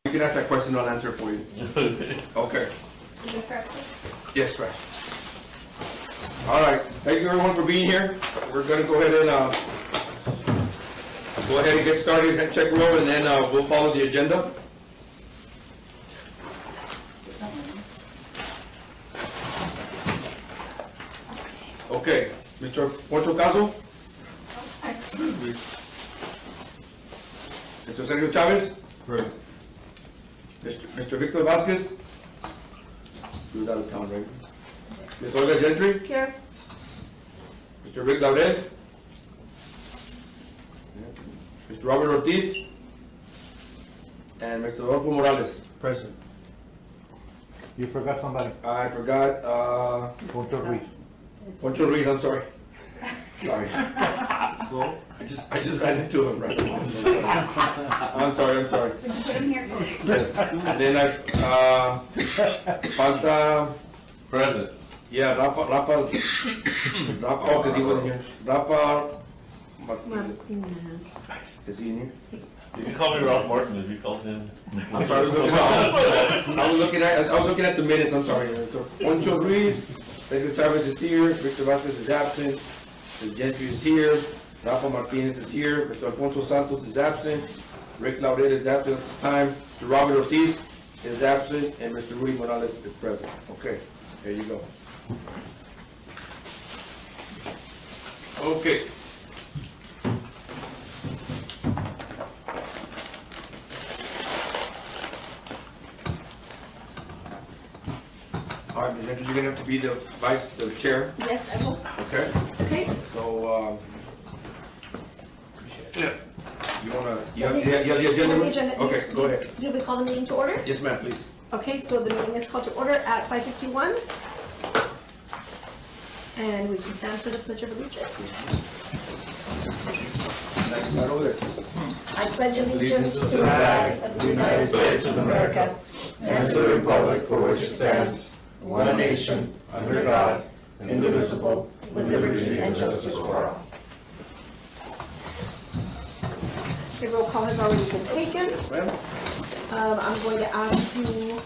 You can ask that question, I'll answer it for you. Okay. Is it correct? Yes, sir. All right, thank you everyone for being here. We're gonna go ahead and get started, and check roll, and then we'll follow the agenda. Okay, Mr. Poncho Caso? Mr. Sergio Chavez? Right. Mr. Victor Vasquez? He was out of town, right? Ms. Olga Gentry? Here. Mr. Rick Laurel? Mr. Robert Ortiz? And Mr. Rodolfo Morales? Present. You forgot somebody. I forgot, Poncho Ruiz. Poncho Ruiz, I'm sorry. Sorry. So? I just ran into him right now. I'm sorry. Would you put him here? Yes. And then falta, Present. yeah, Rafa, oh, cause he wasn't here. Rafa Martinez. Is he in here? You can call me Ralph Martin if you called him. I'm sorry, I was looking at the minutes, I'm sorry. So Poncho Ruiz, Pedro Chavez is here, Victor Vasquez is absent, Ms. Gentry is here, Rafa Martinez is here, Mr. Alfonso Santos is absent, Rick Laurel is absent at this time, Mr. Robert Ortiz is absent, and Mr. Ruiz Morales is present. Okay, there you go. Okay. All right, Ms. Gentry, you're gonna have to be the chair, Yes, I will. okay? Okay. So, yeah, you have the agenda? The agenda. Okay, go ahead. Do we call the meeting to order? Yes, ma'am, please. Okay, so the meeting is called to order at 5:51. And we can stand for the Pledge of Allegiance. Right over there. I pledge allegiance to the flag of the United States of America and to the republic for which it stands, one nation, under God, indivisible, with liberty and justice for all. The roll call has already been taken. I'm going to ask the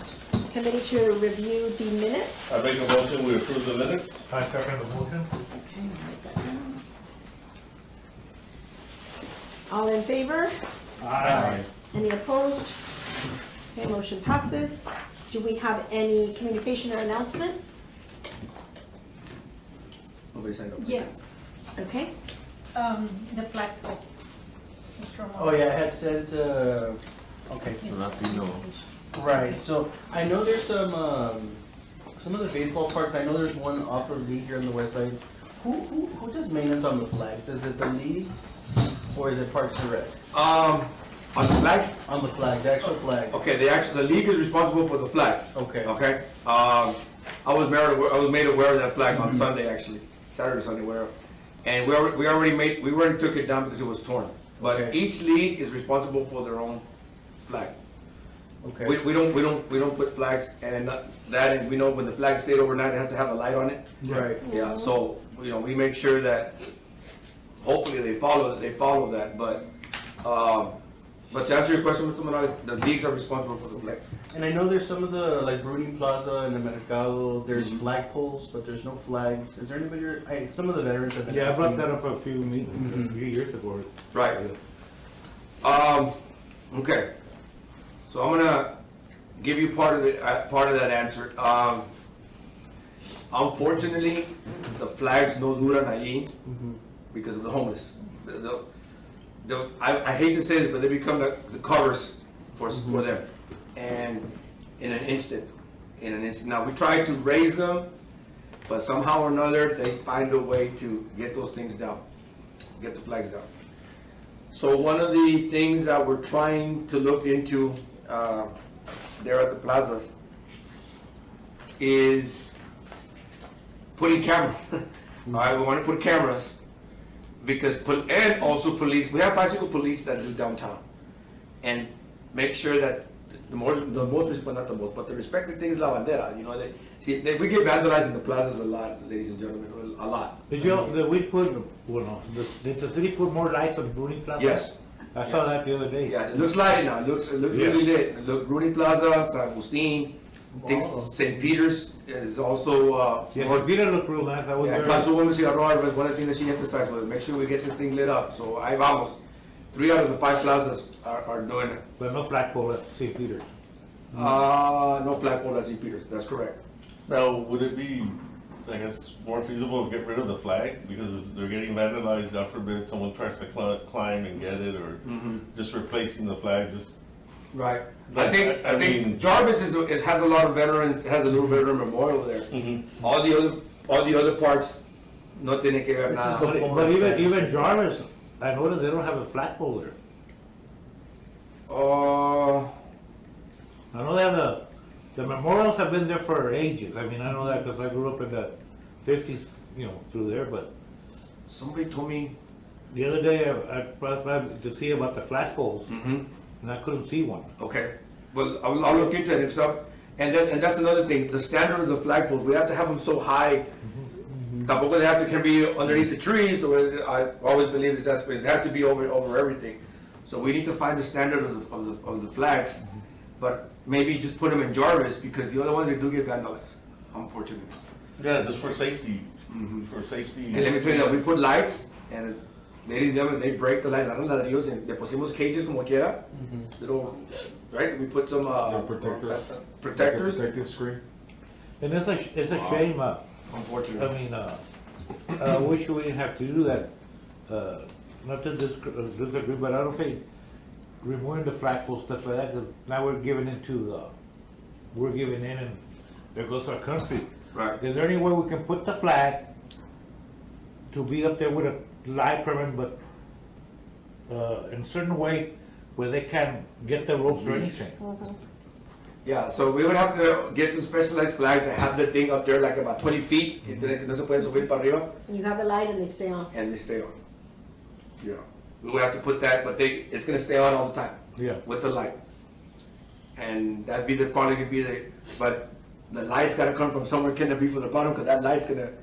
committee to review the minutes. I make a motion, we approve the minutes. I second the motion. Okay, I'll write that down. All in favor? Aye. Any opposed? Okay, motion passes. Do we have any communication or announcements? Nobody signed up. Yes, Okay, the flag. Mr. Romano. Oh, yeah, I had sent, okay, right, so I know there's some of the baseball parks, I know there's one off of Lee here on the west side. Who does maintenance on the flags? Is it the league or is it Parks and Rec? On the flag? On the flag, the actual flag? Okay, the league is responsible for the flag. Okay. Okay? I was made aware of that flag on Sunday, actually, Saturday or Sunday, whatever. And we already took it down because it was torn. But Okay. each league is responsible for their own flag. Okay, We don't put flags, and we know when the flag stayed overnight, it has to have a light on it. right, Yeah, so, we make sure that, hopefully they follow that, but to answer your question, Mr. Morales, the leagues are responsible for the flags. and I know there's some of the, like Bruning Plaza and the Mercado, there's flag poles, but there's no flags. Is there anybody, some of the veterans have been Yeah, I brought asking. that up a few years ago. Right. Okay. So I'm gonna give you part of that answer. Unfortunately, the flags no duran ahí because of the homeless. I hate to say this, but they become the covers for them, and in an instant. Now we try to raise them, but somehow or another they find a way to get those things down, get the flags down. So one of the things that we're trying to look into there at the plazas is putting cameras. All right, we want to put cameras because, and also police. We have bicycle police that do downtown, and make sure that the most, but not the most, but the respected thing is la bandera. We get vandalized in the plazas a lot, ladies and gentlemen, a lot. Did we put, did the city put more lights on Bruning Plaza? Yes, I saw that the other day. Yeah, it looks lighted now, it looks Yeah. really lit. It look Rooney Plaza, San Agustin, I think Oh. St. Peter's is also, Yeah, more- the Peter looked real nice. I was yeah, there. Councilwoman Cigarroa, was one of the things that she emphasized was make sure we get this thing lit up, so I vamos. 3 out of the 5 plazas are doing it. But no flagpole at St. Peter's. No flagpole at St. Peter's, that's correct. Now, would it be, I guess, more feasible to get rid of the flag? Because if they're getting vandalized, God forbid, someone tries to climb and get it, or just replacing the flag, just, Right. But, I think I mean- Jarvis has a lot of veterans, has a little veteran memorial there. All the other parks, no tiene que ver This is nada. the- But even Jarvis, I noticed they don't have a flagpole there. I know they have the memorials have been there for ages. I mean, I know that because I grew up in the 50s, through there. But Somebody told me, the other day I passed by to see about the flagpoles, and I couldn't see one. okay, well, I'll look into it and stuff. And that's another thing, the standard of the flagpoles, we have to have them so high. Tampoco they have to can be underneath the trees, or I always believe it has to be over everything. So we need to find the standard of the flags, but maybe just put them in Jarvis, because the other ones, they do get vandalized, unfortunately. yeah, just for safety, for safety. And let me tell you that we put lights, and ladies and gentlemen, they break the lights, agarran ladrillos, and le pusimos cages como quiera, little, right, we put some, protectors. protectors, Protective screen. And it's a shame. unfortunately. I wish we didn't have to do that. Not to disagree, but I don't think removing the flagpole, stuff like that, because now we're giving in and there goes our country. Right. Is there any way we can put the flag to be up there with a light permit, but in a certain way where they can get the ropes or anything? Yeah, so we would have to get some specialized flags that have the thing up there like about 20 feet, que no se pueden subir para arriba, You have the light and they stay on. and they stay on. Yeah, we would have to put that, but it's gonna stay on all the time. Yeah. With the light. And that'd be probably gonna be but the light's gotta come from somewhere, can it be from the bottom, cause that light's they're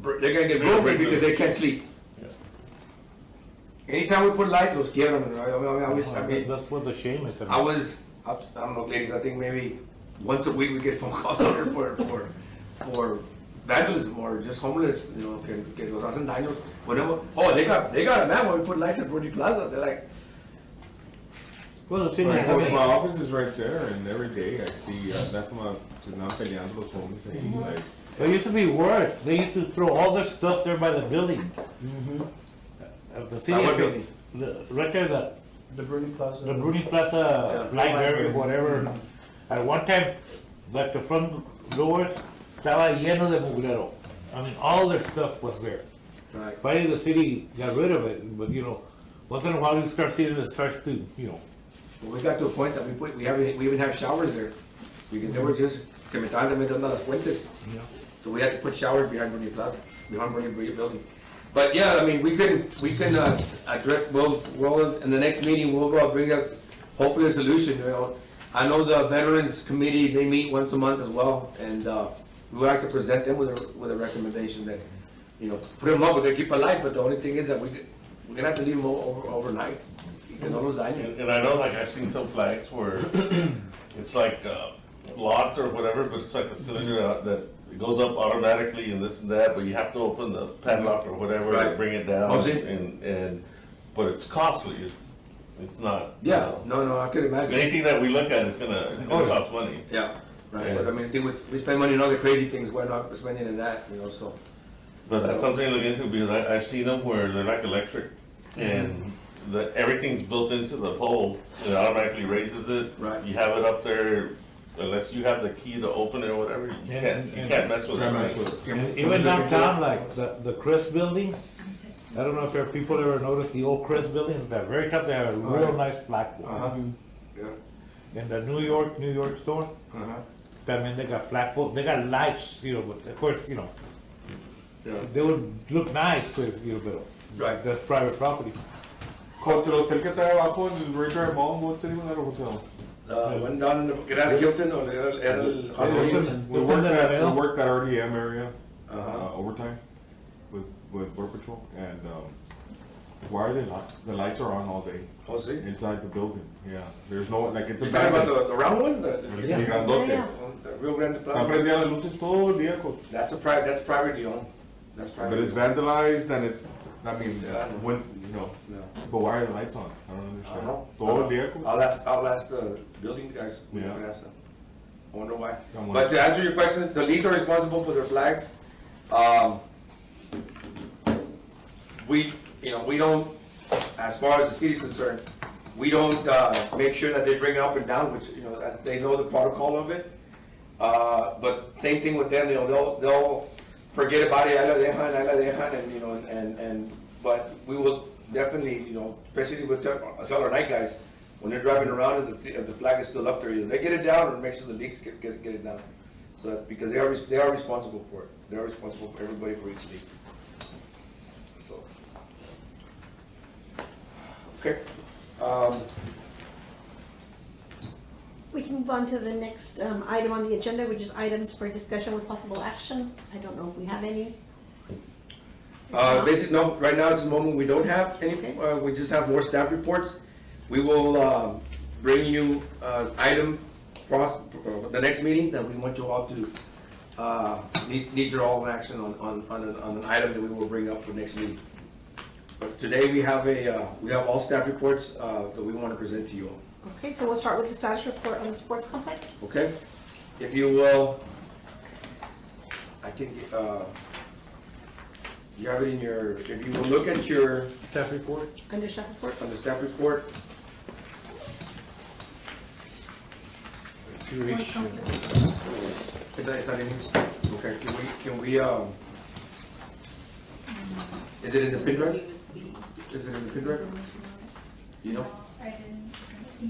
gonna get broken because they can't sleep. Yeah. Anytime we put lights, los quiebran, I mean, That's what the shame is. I don't know, ladies, I think maybe once a week we get phone calls here for vandalism or just homeless, que los hacen daño. Whenever, they got a man when we put lights at Brody Plaza, they're like, Well, the thing My is, my office is right there, and every day I see, that's my, now peleando los homies ahí, like, it used to be worse. They used to throw all their stuff there by the building. The city, What building? right there, The Bruni Plaza. the Bruni Plaza library, whatever. At one time, like the front doors, estaba lleno de mugrero. I mean, all their stuff was there. right. Finally, the city got rid of it, but once in a while you start seeing it starts to, But we got to a point that we even have showers there, because they were just cementando las fuentes. So we had to put showers behind Bruni Plaza, behind Bruni building. But yeah, I mean, we can address, well, in the next meeting, we'll bring up hopefully a solution, I know the Veterans Committee, they meet once a month as well, and, we would like to present them with a recommendation that, put them up, we're gonna keep a light, but the only thing is that we're gonna have to leave them overnight. Because no los dañan. And I know, like, I've seen some flags where it's like locked or whatever, but it's like a cylinder that it goes up automatically and this and that, but you have to open the padlock or whatever to Right. bring it down. Oh, see? But it's costly, it's not. Yeah, no, I could imagine. Anything that we look at, it's gonna Oh, yeah. cost money. Yeah, right, Yeah. but I mean, I think we spend money on other crazy things, we're not spending in that, so. But that's something to look into, because I've seen them where they're like electric, and everything's built into the pole, it automatically raises it. Right. You have it up there, unless you have the key to open it or whatever, you can't mess with it. can't mess with it. And even downtown, like the Chris building, I don't know if there are people ever noticed the old Chris building, at the very top, they have a real nice flagpole. Uh-huh, yeah, And the New York store, I mean, they got flagpole, they got lights, but of course, yeah, they would look nice if, but right. that's private property. Contra el hotel que está abajo en el Ray Drive Mall, what's the name of that hotel? Went down, era Hilton, or era el Halloween. We worked that RDM area, Uh-huh. overtime with Border Patrol, and, why the lights are on all day Oh, see? inside the building, yeah. There's no, like, it's a. You're talking about the round one? El Yeah. grandote. Yeah. The Rio Grande Están Plaza? prendidas las luces todo el día, coach. That's privately owned. That's But private. it's vandalized and it's, I mean, Yeah. when, you know, No. but why are the lights on? I don't I don't understand. know. Todo el día, coach. I'll ask the building guys. We Yeah. can ask them. I wonder why. Come on. But to answer your question, the leagues are responsible for their flags. We don't, as far as the city's concerned, we don't, make sure that they bring it up and down, which, that they know the protocol of it. But same thing with them, they'll forget about it, ahí la dejan, and, but we will definitely, especially with our night guys, when they're driving around and the flag is still up there, either they get it down or make sure the leagues get it down. So that, because they are responsible for it. They are responsible for everybody for each league. So. Okay. We can move on to the next item on the agenda, which is items for discussion with possible action. I don't know if we have any. Basically, no, right now, at this moment, we don't have any, Okay. we just have more staff reports. We will, bring you, item, the next meeting that we want you all to, need your all action on an item that we will bring up for next meeting. But today, we have all staff reports, that we want to present to you all, Okay, so we'll start with the status report on the sports complex. okay? If you will, I can, you have it in your, if you will look at your, Staff report? Under staff report? on the staff report, is that in here? Okay, can we, is it in the pin drive? Is it in the pin drive? You know? I didn't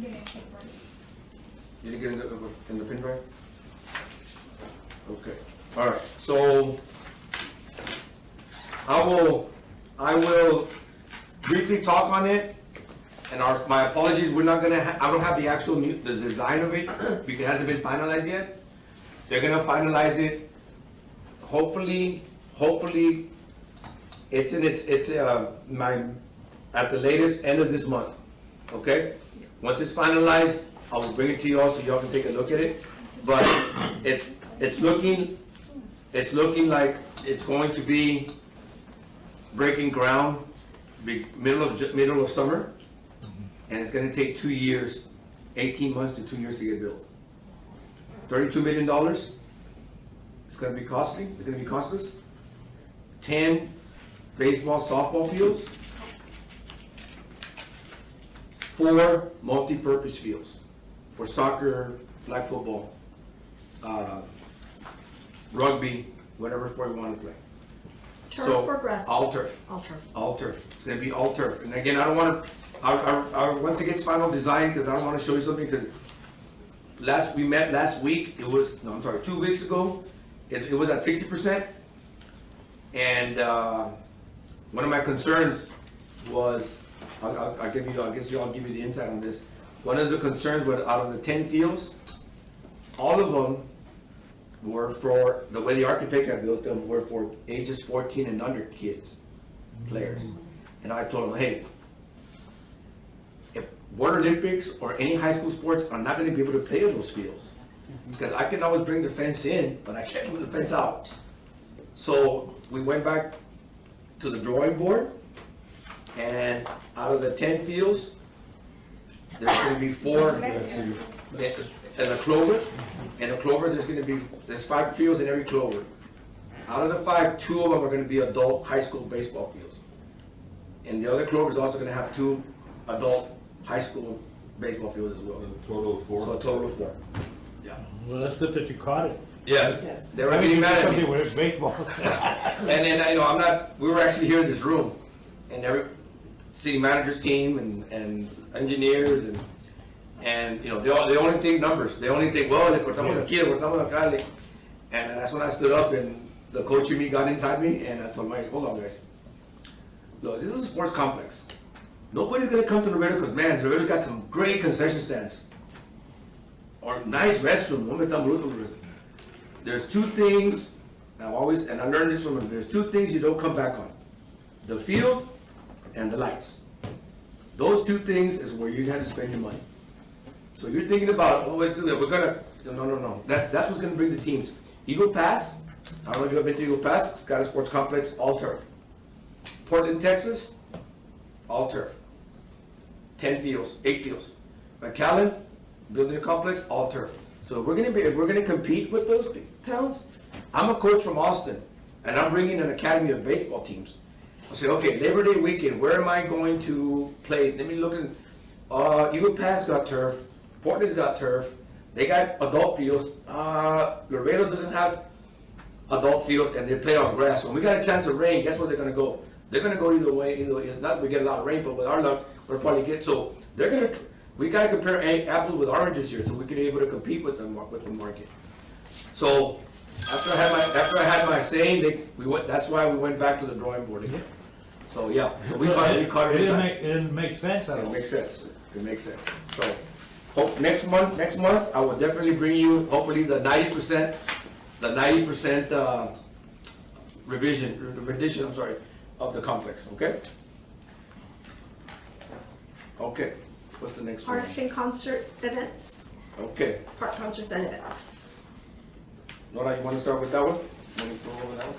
get it paper. You didn't get in the pin drive? Okay, all right, so I will briefly talk on it, and my apologies, we're not gonna, I don't have the actual the design of it, because it hasn't been finalized yet. They're gonna finalize it, hopefully, it's at the latest, end of this month, okay? Once it's finalized, I will bring it to you all so y'all can take a look at it, but it's looking like it's going to be breaking ground middle of summer, and it's gonna take 2 years, 18 months to 2 years to get built. $32 million, it's gonna be costly, it's gonna be costless. 10 baseball, softball fields, 4 multi-purpose fields for soccer, flag football, rugby, whatever sport you wanna play. Turf So, or grass? all turf. All turf. All turf. It's gonna be all turf. And again, I don't wanna, once it gets final design, because I don't wanna show you something, because we met last week, 2 weeks ago, it was at 60%. And, one of my concerns was, I'll give you the insight on this. One of the concerns was, out of the 10 fields, all of them were for, the way the architect had built them, were for ages 14 and under kids, players. And I told them, hey, if World Olympics or any high school sports are not gonna be able to play in those fields, because I can always bring the fence in, but I can't move the fence out. So we went back to the drawing board, and out of the 10 fields, there's gonna be 4 in a clover. In a clover, there's 5 fields in every clover. Out of the 5, 2 of them are gonna be adult high school baseball fields. And the other clover is also gonna have 2 adult high school baseball fields as well. A total of 4. So a total of 4. Yeah. Well, that's good that you caught it. Yes. They were getting mad at me. Something with baseball. And then, we were actually here in this room, and every city manager's team and engineers and they only think numbers. They only think, well, le cortamos aquí, le cortamos acá. And that's when I stood up and the coach in me got inside me, and I told Mike, hold on, guys. Look, this is a sports complex. Nobody's gonna come to Laredo because, man, Laredo's got some great concession stands. Or nice restrooms. No me tan bruto, Laredo. There's 2 things, and I learned this from him, there's 2 things you don't come back on. The field and the lights. Those two things is where you have to spend your money. So you're thinking about, oh, let's do that, we're gonna, no. That's what's gonna bring the teams. Eagle Pass, I don't know if you've been to Eagle Pass, it's got a sports complex, all turf. Portland, Texas, all turf. 10 fields, 8 fields. McAllen, building a complex, all turf. So if we're gonna compete with those big towns, I'm a coach from Austin, and I'm bringing an academy of baseball teams. I say, okay, Labor Day weekend, where am I going to play? Let me look at, Eagle Pass got turf, Portland's got turf, they got adult fields, Laredo doesn't have adult fields, and they play on grass. So when we got a chance of rain, guess where they're gonna go? They're gonna go either way, not that we get a lot of rain, but with our luck, we'll probably get, so they're gonna, we gotta compare apples with oranges here, so we can be able to compete with the market. So, after I had my saying, that's why we went back to the drawing board again. So, yeah, so we caught it. It didn't make sense at all. It makes sense, it makes sense. So, next month, I will definitely bring you, hopefully, the 90% rendition, of the complex, okay? Okay, what's the next one? Parks and concert events, Okay, park concerts and events. Nora, you wanna start with that one? Want me to go over that one?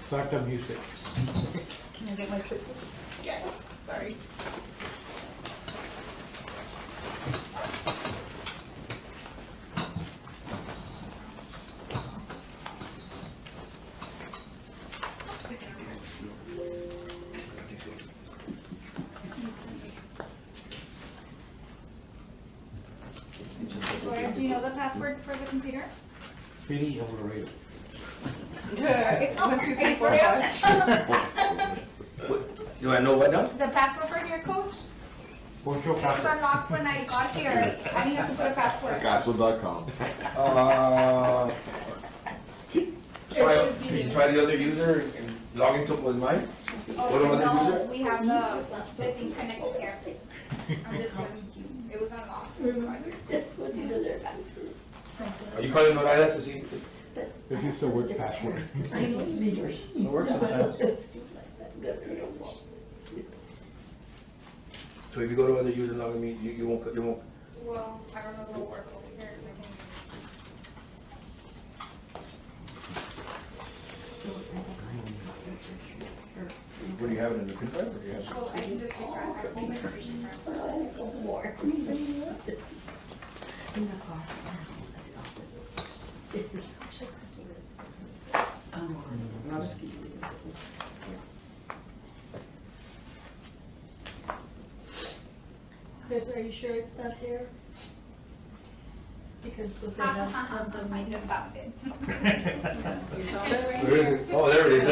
Start the music. Can I get my trip? Yes, sorry. Laura, do you know the password for the computer? City of Laredo. One, two, three, four, five. Do I know what now? The password for your coach? What's your It was password? unlocked when I got here. I didn't have to put a password. Castle.com. Can you try the other user and log into with mine? What Oh, other no, user? we have the thing connected here. I'm just letting you, it was unlocked. That's what you do there. Are you calling Noraya to see? This is the word password. I know it's yours. It works sometimes. It's just like that. Good. So if you go to other user log in, you won't. Well, I don't know if it'll work over here. What do you have it in the pen drive, or do you have? Well, I can just try. I can make More. In the car. I'll just keep using this. Chris, are you sure it's not there? Because they have tons of I just meetings. found it. Where is it? Oh, there it is.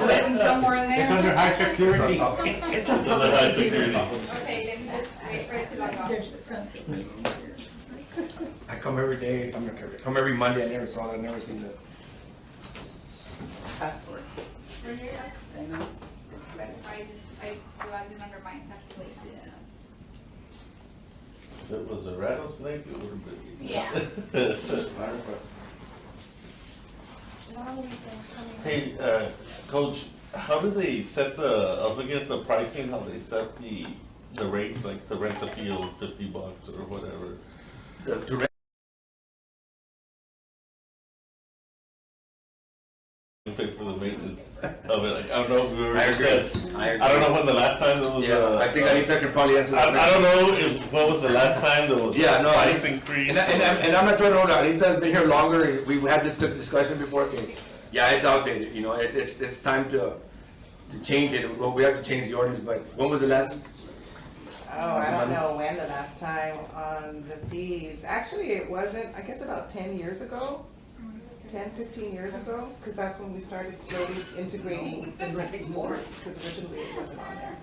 Written somewhere in It's there. under high security. It's under high security. Okay, let me just wait for it to log off. There's tons of meetings. I come every day, come every Monday, I never saw that, never seen that. Password. For here, I know. I logged in under mine, that's late. If it was a rattlesnake, it would have been. Yeah. Hey, Coach, how do they set I was looking at the pricing, how they set the rates, like to rent the field, $50 or whatever. To rent, Pay for the maintenance of it, like, I don't know if we were. I agree. I don't know when the last time there was. yeah, I think Anita can probably answer that. I don't know when was the last time there was. Yeah, no, a price increase. And I'm not trying to hold on, Anita's been here longer, and we've had this good discussion before, okay, yeah, it's outdated, you know, it's time to change it, well, we have to change the ordinance, but when was the last? Oh, I don't know when the last time on the fees. Actually, it wasn't, I guess about 10 years ago, 10, 15 years ago, because that's when we started slowly integrating the mixed boards, because originally it wasn't on there.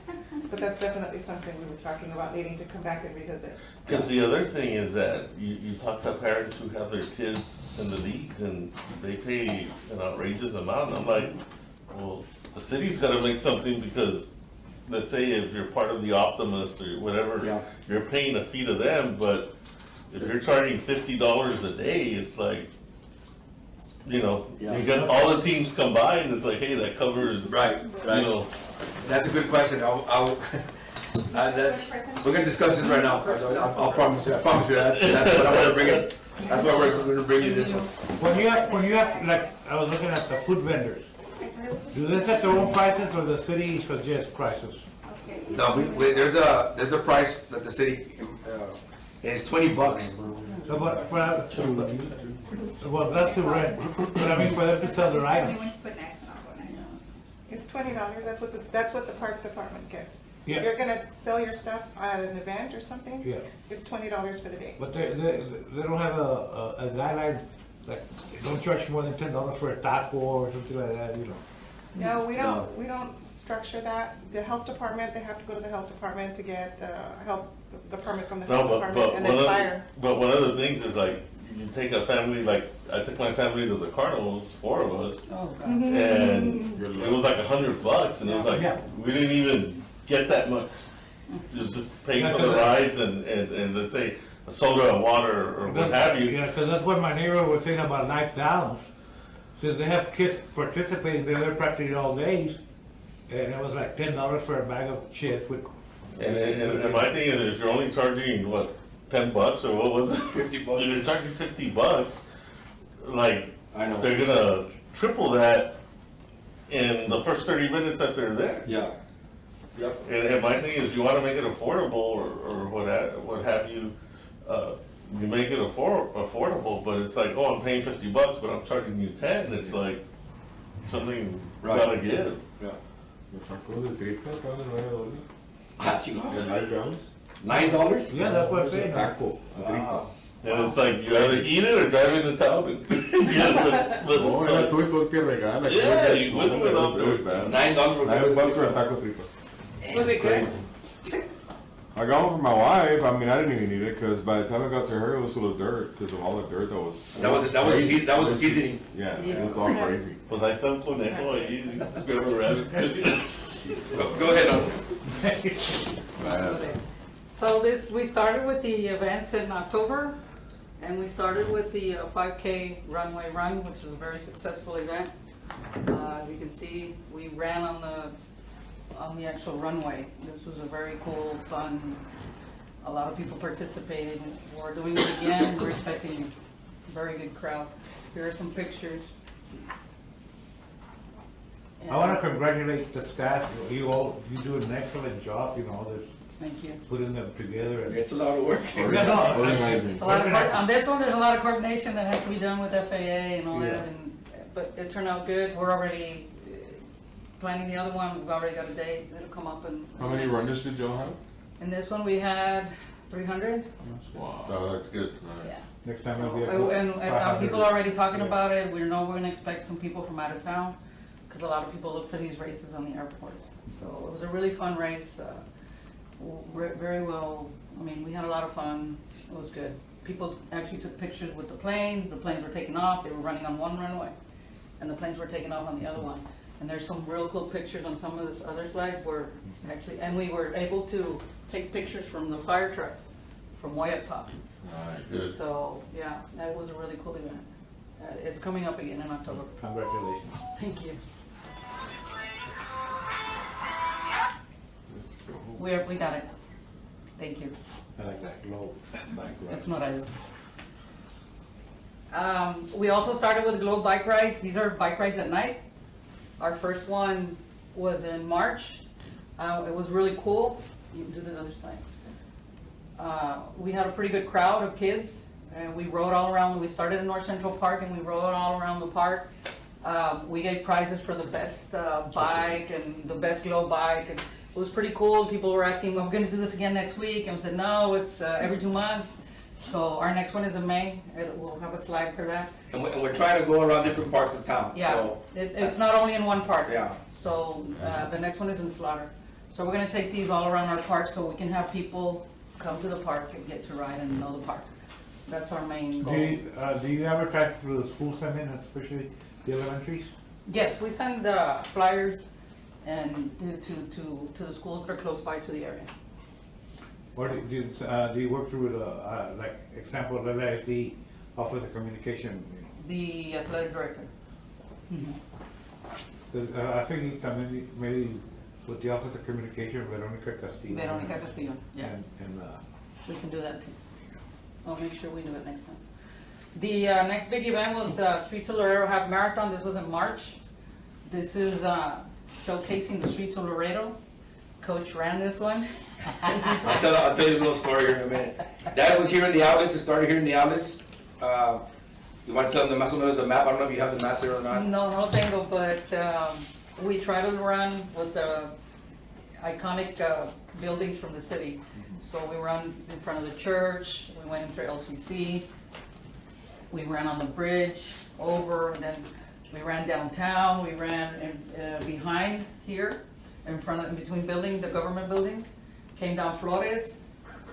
But that's definitely something we were talking about needing to come back and revisit. Because the other thing is that you talk to parents who have their kids in the leagues and they pay an outrageous amount. And I'm like, well, the city's gotta make something because, let's say if you're part of the Optimist or whatever, Yeah. you're paying a fee to them, but if you're charging $50 a day, it's like, you know, Yeah. you get all the teams combined, it's like, hey, that covers, Right, you right. know. That's a good question. We're gonna discuss this right now. I'll promise you, that's what I wanna bring it. That's why we're gonna bring you this one. When you have, like, I was looking at the food vendors, do they set their own prices or the city suggests prices? No, there's a price that the city, is $20. So what, well, that's to rent, but I mean, for them to sell their items. It's $20, that's what the Parks Department gets. Yeah. If you're gonna sell your stuff at an event or something, Yeah. it's $20 for the day. But they don't have a guideline, like, don't charge more than $10 for a taco or something like that, you know? No, we don't structure that. The health department, they have to go to the health department to get, the permit from the No, health but department, and then fire. but one of the things is like, you take a family, like, I took my family to the carnivals, 4 of us, and it was like $100, and it was like, Yeah. we didn't even get that much. It was just paying Yeah, for the 'cause rides and let's say a soda, a water, or what have you. Yeah, because that's what my neighbor was saying about Life Downs. Since they have kids participating, they're there practically all days, and it was like $10 for a bag of chips with. And my thing is, if you're only charging, what, $10 or what was it? $50. If you're charging $50, like, I know. they're gonna triple that in the first 30 minutes that they're there. Yeah. Yep. And my thing is, you wanna make it affordable or what have you, you make it affordable, but it's like, oh, I'm paying $50, but I'm charging you 10, it's like, something's Right. gotta give. Yeah. Los tacos de tripa estaban de $9. Ah, chingado. De 9 grams. $9? Yeah, that's what I'm saying. Taco, a tripa. Wow. And it's like, you either eat it or drive into town and get the. Oh, era tú y todo el que regala. Yeah, you with it without It was bad. $9 for $9 for a taco tripa. Was it good? I got one for my wife. I mean, I didn't even eat it because by the time I got to her, it was full of dirt because of all the dirt that was. That was the seasoning. Yeah, it was all crazy. Pues ahí está un conejo ahí, grab a rabbit. Go ahead, Bad. So we started with the events in October, and we started with the 5K Runway Run, which is a very successful event. As you can see, we ran on the actual runway. This was a very cool, fun, a lot of people participated. We're doing it again, we're expecting a very good crowd. Here are some pictures. I want to congratulate the staff, you do an excellent job, you know, there's Thank you. putting them together. And It's a lot of work. Yeah, no, Organizing. A lot of, on this one, there's a lot of coordination that has to be done with FAA and all Yeah. that, but it turned out good. We're already planning the other one, we've already got a date, it'll come up and. How many runners did y'all have? In this one, we had 300. Wow. Oh, that's good. Yeah. next time it'll be a And good 500. people are already talking Yeah. about it, we know we're gonna expect some people from out of town, because a lot of people look for these races on the airports. So it was a really fun race, very well, I mean, we had a lot of fun, it was good. People actually took pictures with the planes were taking off, they were running on one runway, and the planes were taking off on the other one. And there's some real cool pictures on some of this other slides where actually, and we were able to take pictures from the fire truck from way up top. Good. So, yeah, that was a really cool event. It's coming up again in October. Congratulations. Thank you. We got it. Thank you. I like that globe. That's not I. We also started with Globe bike rides. These are bike rides at night. Our first one was in March. It was really cool. You can do the other side. We had a pretty good crowd of kids, and we rode all around. We started in North Central Park, and we rode all around the park. We gave prizes for the best bike and the best Globe bike, and it was pretty cool. People were asking, "Well, we're going to do this again next week," and we said, "No, it's every 2 months." So our next one is in May. We'll have a slide for that. And we're trying to go around different parts of town. Yeah, So, it's not only in one park. yeah. So the next one is in Slaughter. So we're gonna take these all around our park so we can have people come to the park and get to ride and know the park. That's our main goal. Do you advertise through the schools, I mean, especially the elementaries? Yes, we send flyers and to the schools that are close by to the area. Or do you work through the, like, example, LAFD, Office of Communication? The athletic director. I think you come in, maybe with the Office of Communication, Veronica Castillo. Veronica Castillo, yeah. And, We can do that too. I'll make sure we do it next time. The next big event was Streets of Laredo Half Marathon. This was in March. This is showcasing the streets of Laredo. Coach ran this one. I'll tell you a little story here in a minute. Dad was here in the outlets, it started here in the outlets. You want to tell them the más o menos the map? I don't know if you have the map there or not. No tengo, but we try to run with the iconic buildings from the city. So we run in front of the church, we went into LCC, we ran on the bridge over, and then we ran downtown, we ran behind here, in between buildings, the government buildings, came down Flores,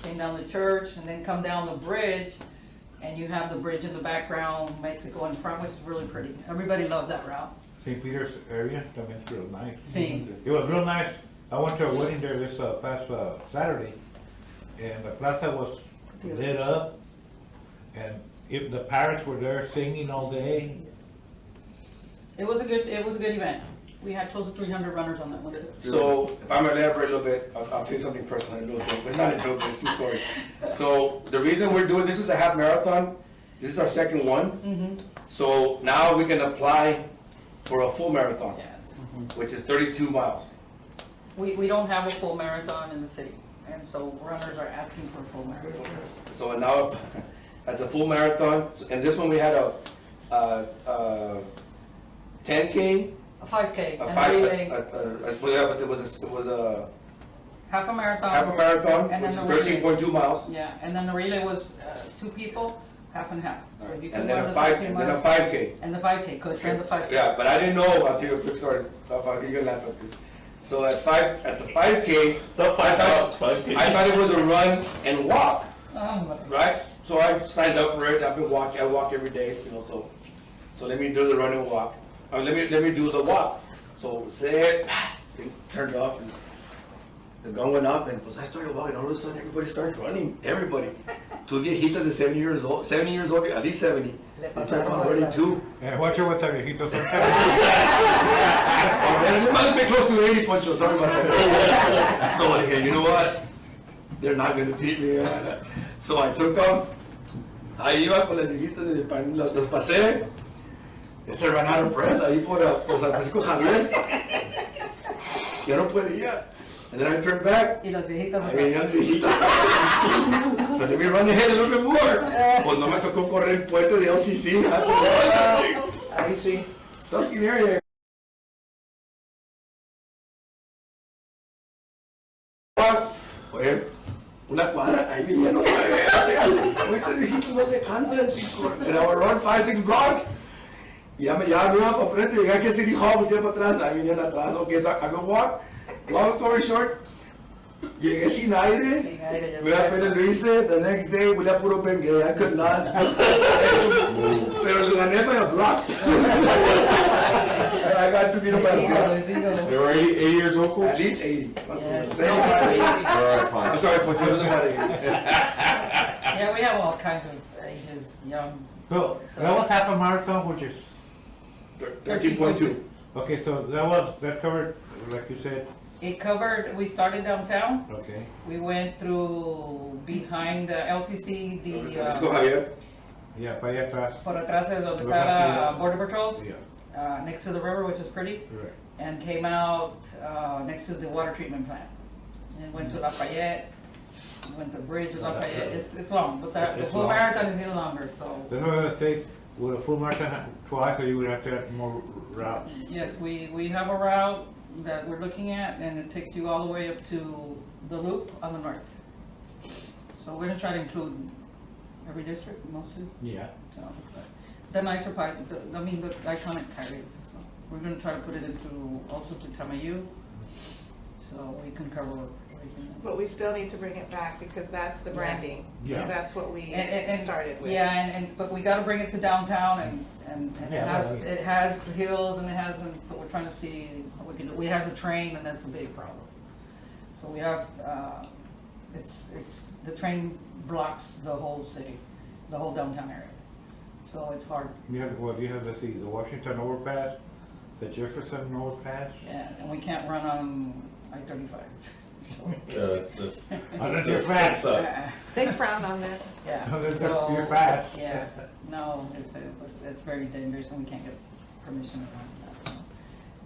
came down the church, and then come down the bridge, and you have the bridge in the background, Mexico in front, which is really pretty. Everybody loved that route. St. Peter's area, that means real nice. Sí. It was real nice. I went to a wedding there this past Saturday, and the plaza was lit up, and if the parrots were there singing all day. It was a good event. We had close to 300 runners on that one. So, if I'm gonna elaborate a little bit, I'll tell you something personal, a little joke, but it's not a joke, it's two stories. So, the reason we're doing, this is a half marathon, this is our second one. So, now we can apply for a full marathon, Yes. which is 32 miles. We don't have a full marathon in the city, and so runners are asking for a full marathon. So now, that's a full marathon, and this one we had a 10K, A 5K, a and a 5, relay, but it was a half a marathon. half a marathon, And which then is the relay. 13.2 miles, Yeah, and then the relay was 2 people, half and half. So if you and could then run a the 5, 15 and then a miles- 5K. And the 5K, coach ran the 5K. Yeah, but I didn't know, I'll tell you a quick story, you're gonna laugh at this. So at the 5K, So 5 miles, 5K. I thought it was a run and walk, Oh, right? So I signed up for it, I've been walking, I walk every day, so let me do the run and walk. Let me do the walk. So say it, thing turned off, and the gun went up, and I started walking, all of a sudden everybody starts running, everybody. Two viejitas de 70 years old, at least 70. It's like already two. And watch out with the viejitos. It must be close to 80, Poncho, sorry about that. So I said, you know what? They're not gonna beat me. So I took off. Ahí iba con las viejitas, los pasé. Se ran out of breath ahí por San Francisco Javier. Yo no podía. And then I turned back. y las viejitas. Ahí venían las viejitas. So let me run ahead a little bit more. Pues no me tocó correr el puente de LCC. Ahí sí. Something area. Oye, una cuadra, ahí vinieron otra vez. Ahorita viejitos no se cansan, chicos. And I would run 5-6 blocks. Y ya me iba para frente, llegué aquí a City Hall, me tiré para atrás, ahí vinieron atrás. Okay, so I go walk. Long story short, llegué sin aire. Sin aire, ya Me apenas lo hice. The next day, huele a puro bengue. I could not. Pero lo gané by a block. I got to beat him by a block. They were 80 years old? Cool? At least 80. Yes. Alright, fine. I'm sorry, Poncho, it was about 80. Yeah, we have all kinds of ages, young. So that was half a marathon, which is, 13.2. okay, so that covered, like you said, It covered, we started downtown, okay. we went through behind LCC, San the, Francisco Javier. Yeah, para allá atrás. por atrás de donde Lo está Castillo. Border Patrols, Yeah, next to the river, which is pretty, right. and came out next to the water treatment plant. And went to Lafayette, went to Bridge of Lafayette, it's long, but the It's full long. marathon is even longer, so. Then I'm gonna say, with a full marathon twice, or you would have to have more routes. Yes, we have a route that we're looking at, and it takes you all the way up to the loop on the north. So we're gonna try to include every district mostly, Yeah. so, but the nicer part, the iconic areas, so. We're gonna try to put it into, also to Tamayu, so we can cover everything. But we still need to bring it back because that's the branding. Yeah. That's what we And- started with. Yeah, but we gotta bring it to downtown, and Yeah, it has hills, and it has, and so we're trying to see what we can do. We have a train, and that's a big problem. So we have, the train blocks the whole city, the whole downtown area. So it's hard. You have, well, you have, let's see, the Washington overpass, the Jefferson overpass. Yeah, and we can't run on I-35. So, Yeah, that's. Unless you're fast. They frown on that. yeah. Unless So, you're fast. Yeah, no, it's very dangerous and we can't get permission to run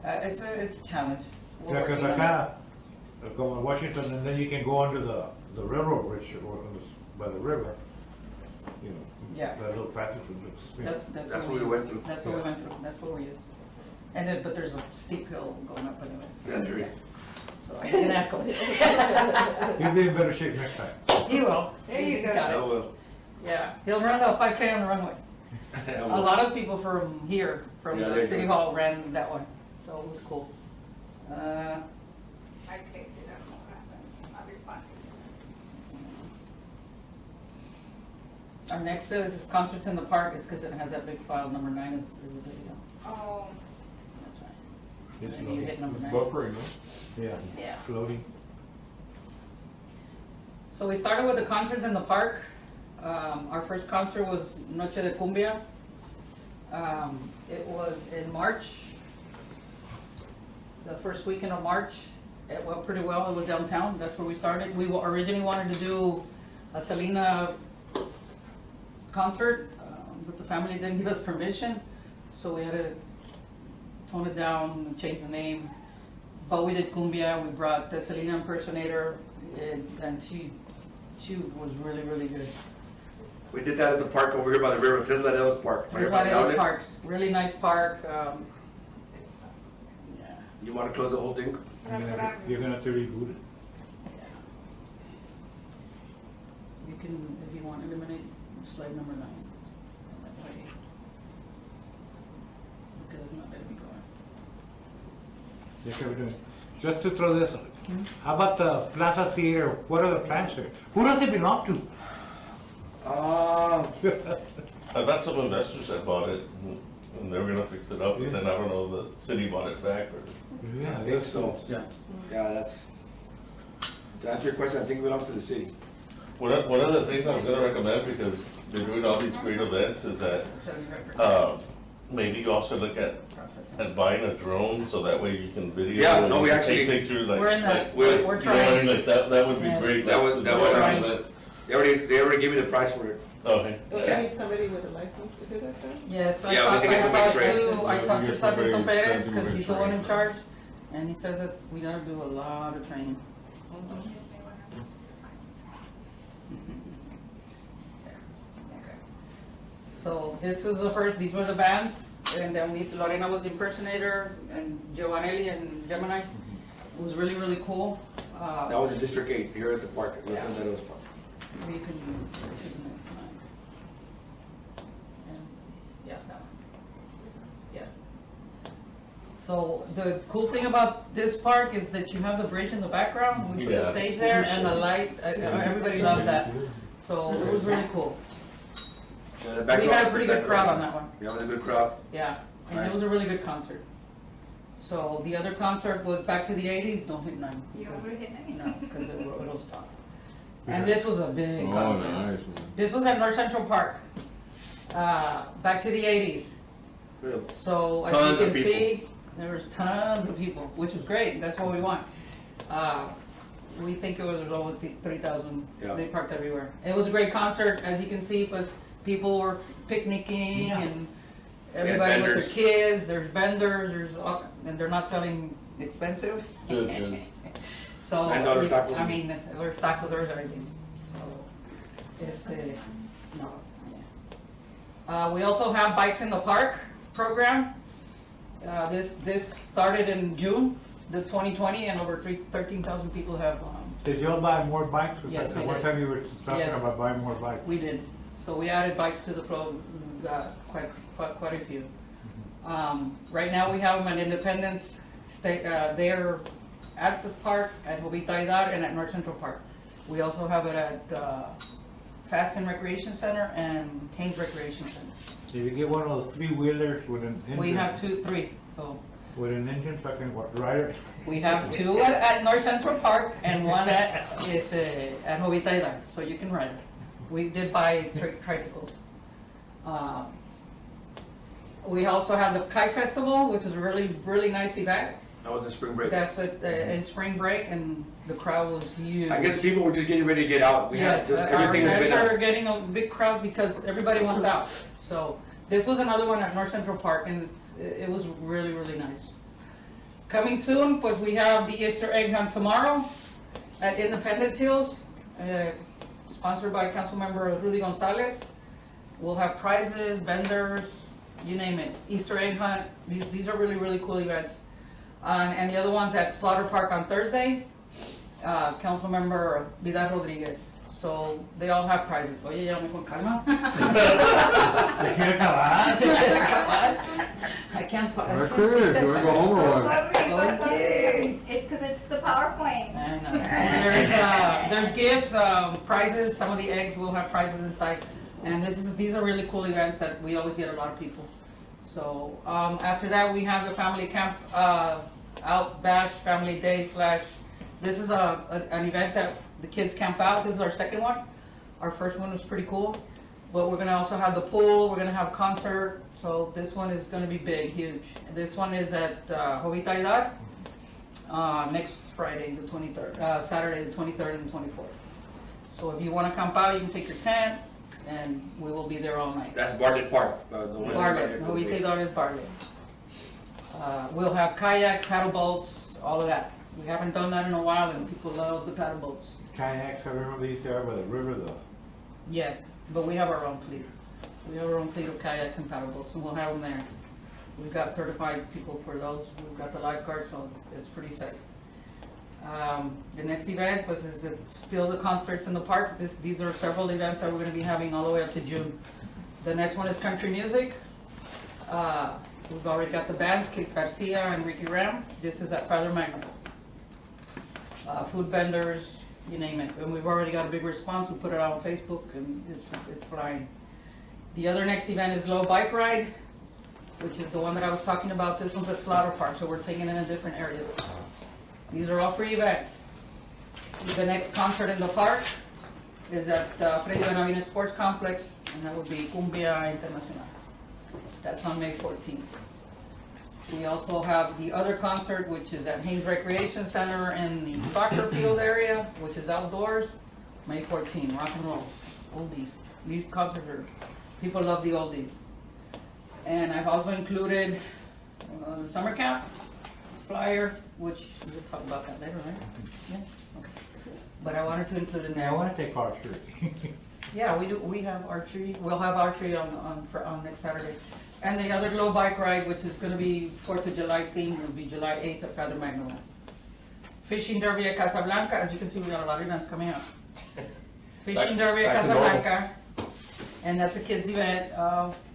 that. So, it's a challenge. We're Yeah, cause working on it. acá, go in Washington, and then you can go under the railroad bridge or on by the river. You know, Yeah. that little passage looks. That's what what we went through. That's what we went through, that's what we used. And then, but there's a steep hill going up anyways. Yeah, there is. So I can ask him. You'll be in better shape next time. He will. There you He go. got I it. will. Yeah, he'll run the 5K on the runway. I A will. lot of people from here, from Yeah, the they city do. hall ran that one, so it was cool. I picked it up, what happened, I responded. Our next is concerts in the park, is because it has that big file, number 9 is the video. Oh, That's right. It's And you hit number It's 9. buffering, no? Yeah, Yeah. floating. So we started with the concerts in the park. Our first concert was Noche de Cumbia. It was in March, the first weekend of March. It went pretty well. It was downtown. That's where we started. We originally wanted to do a Selena concert, but the family didn't give us permission, so we had to tone it down and change the name. But we did cumbia. We brought the Selena impersonator, and she was really, really good. We did that at the park over here by the river, Tresladell's Park. There's a lot of those parks, really nice park. Yeah. You wanna close the whole thing? You're gonna have to reboot it. You can, if you want, eliminate slide number 9. That way, because it's not letting me go in. Yes, we're doing. Just to throw this, how about the Plaza Theater? What are the plans there? Who does it belong to? I thought some investors had bought it and they were gonna fix it up, but then I don't know, the city bought it back or. Yeah, I think so. Yeah. Yeah, that's, to answer your question, I think it belongs to the city. One of the things I was gonna recommend, because they're doing all these great events, is that, 75%. maybe you also look at buying a drone, so that way you can video. Yeah, and no, you we can actually- take pictures, like. We're in that, like, we're you know what I trying. mean? Like, that would be Yes. great. That like, was- the that was- drone Right. event. They already gave me the price for it. Okay. Don't you need somebody with a license to do that then? Yes, I Yeah, we talked think it's a to, mixed I race. talked to Get Sargento somebody- Perez, somebody because with he's the one in training. charge, and he says that we gotta do a lot of training. So this is the first, these were the bands, and then Lorena was the impersonator, and Giovanelli and Gemini. It was really, really cool. That was in District 8, here at the park, at Yeah. Tresladell's Park. We can do the next slide. And, yeah, that one. Yeah. So the cool thing about this park is that you have the bridge in the background, we put the Yeah. stage there and the light, everybody loved that. So it was really cool. And the We background- had a pretty good crowd on that one, Yeah, it was a good crowd. yeah, and it Nice. was a really good concert. So the other concert was Back to the 80s, don't hit 9. you don't because- wanna hit me? No, because it'll stop. And this was a big Oh, concert. nice, man. This was at North Central Park, back to the 80s. Real. So as Tons you of can people. see, there was tons of people, which is great, that's what we want. We think it was over 3,000, Yeah. they parked everywhere. It was a great concert, as you can see, was people were picnicking and everybody with their vendors. kids, there's vendors, and they're not selling expensive. Good, good. So, $9 tacos. I mean, there's tacos, there's everything, so, no, yeah. We also have Bikes in the Park program. This started in June, the 2020, and over 13,000 people have, Did y'all buy more bikes? 'Cause Yes, at we one did. time you were talking Yes. about buying more bikes. we did. So we added bikes to the flow, we got quite a few. Right now, we have them at Independence, they're at the park, at Jovita and at North Central Park. We also have it at Faskin Recreation Center and Haynes Recreation Center. If you get one of those 3-wheelers with an engine. We have 3. So With an engine so I can ride it. We have two at North Central Park and one at Jovita Hidalgo, so you can ride it. We did buy tricycles. We also have the Kite Festival, which is a really, really nice event. That was a spring break. That's what, in spring break, and the crowd was huge. I guess people were just getting ready to get out. We had Yes, just our everything has events been. are getting a big crowd because everybody wants out. So this was another one at North Central Park, and it was really, really nice. Coming soon, pues we have the Easter egg hunt tomorrow at Independence Hills, sponsored by Councilmember Rudy Gonzalez. We'll have prizes, vendors, you name it. Easter egg hunt. These are really, really cool events. And the other one's at Slaughter Park on Thursday. Councilmember Vidal Rodriguez. So they all have prizes. Oye, ya me con calma. ¿Te quiere acabar? I can't. Alright, Chris, you wanna go home or what? Okay. It's because it's the PowerPoint. I know. There's gifts, prizes. Some of the eggs will have prizes inside. And these are really cool events that we always get a lot of people. So after that, we have the family camp, out bash family day / this is an event that the kids camp out. This is our second one. Our first one was pretty cool. But we're gonna also have the pool. We're gonna have concert. So this one is gonna be big, huge. This one is at Jovita Hidalgo, next Friday, the 23rd, Saturday, the 23rd and 24th. So if you wanna camp out, you can take your tent, and we will be there all night. That's Bartlett Park. The one Bartlett, Jovita Hidalgo is Bartlett. We'll have kayaks, paddle boats, all of that. We haven't done that in a while, and people love the paddle boats. Kayaks, I remember these there by the river, Yes, but we have our own fleet. We have our own fleet of kayaks and paddle boats, and we'll have them there. We've got certified people for those. We've got the lifeguards, so it's pretty safe. The next event was still the concerts in the park. These are several events that we're going to be having all the way up to June. The next one is country music. We've already got the bands, Kix Garcia and Ricky Ram. This is at Father Magno. Food vendors, you name it. And we've already got a big response. We put it out on Facebook, and it's flying. The other next event is Glow Bike Ride, which is the one that I was talking about. This one's at Slaughter Park, so we're taking it in different areas. These are all free events. The next concert in the park is at Freddy Benavides Sports Complex, and that would be Cumbia Internacional. That's on May 14th. We also have the other concert, which is at Haynes Recreation Center in the soccer field area, which is outdoors, May 14th, rock and roll, oldies. These concerts are, people love the oldies. And I've also included the summer camp flyer, which we'll talk about that later, right? Yeah, okay. But I wanted to include in there. I wanna take archery. Yeah, we do, we have archery, we'll have archery on next Saturday. And the other Glow Bike Ride, which is gonna be 4th of July theme, will be July 8th at Father Magno. Fishing Derby at Casablanca, as you can see, we got a lot of events coming up. Fishing Derby at back to normal. Casablanca, and that's a kids event,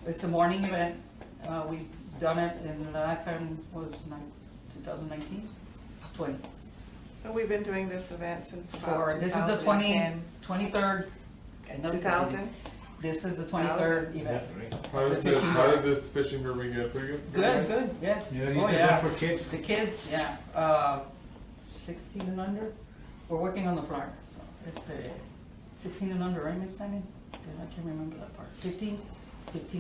it's a morning event. We've done it, and the last time was 2019, 20. And we've been doing this event since Or about this is the 23rd. 2000? This is the 23rd event. How did this fishing derby get? Pretty good? Good, good, yes. Yeah, Oh, these are yeah. just for kids. The kids, yeah, 16 and under. We're working on the flyer, so it's the 16 and under, right, Ms. Stanley? I can't remember that part. 15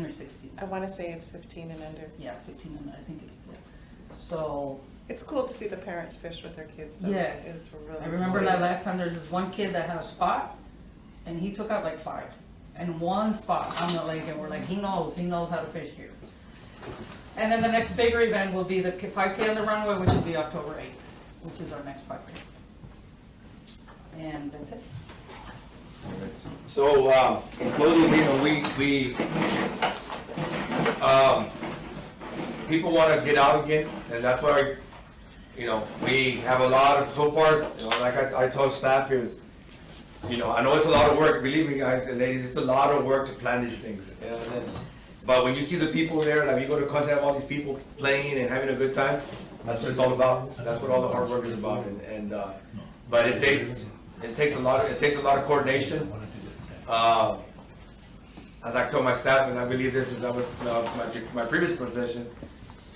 or 16. I want to say it's 15 and under. Yeah, 15 and I think it is, yeah. So, It's cool to see the parents fish with their kids though. Yes. It's really I remember sweet. that last time, there's this one kid that had a spot, and he took out like 5. And one spot on the lake, and we're like, he knows how to fish here. And then the next bigger event will be the 5K on the runway, which will be October 8th, which is our next 5K. And that's it. So, in closing, people want to get out again, and that's why, we have a lot of, so far, like I told staff here, is, I know it's a lot of work, believe me, guys and ladies, it's a lot of work to plan these things. But when you see the people there, like you go to concert, have all these people playing and having a good time, that's what it's all about. That's what all the hard work is about. But it takes a lot of coordination. As I told my staff, and I believe this is my previous position,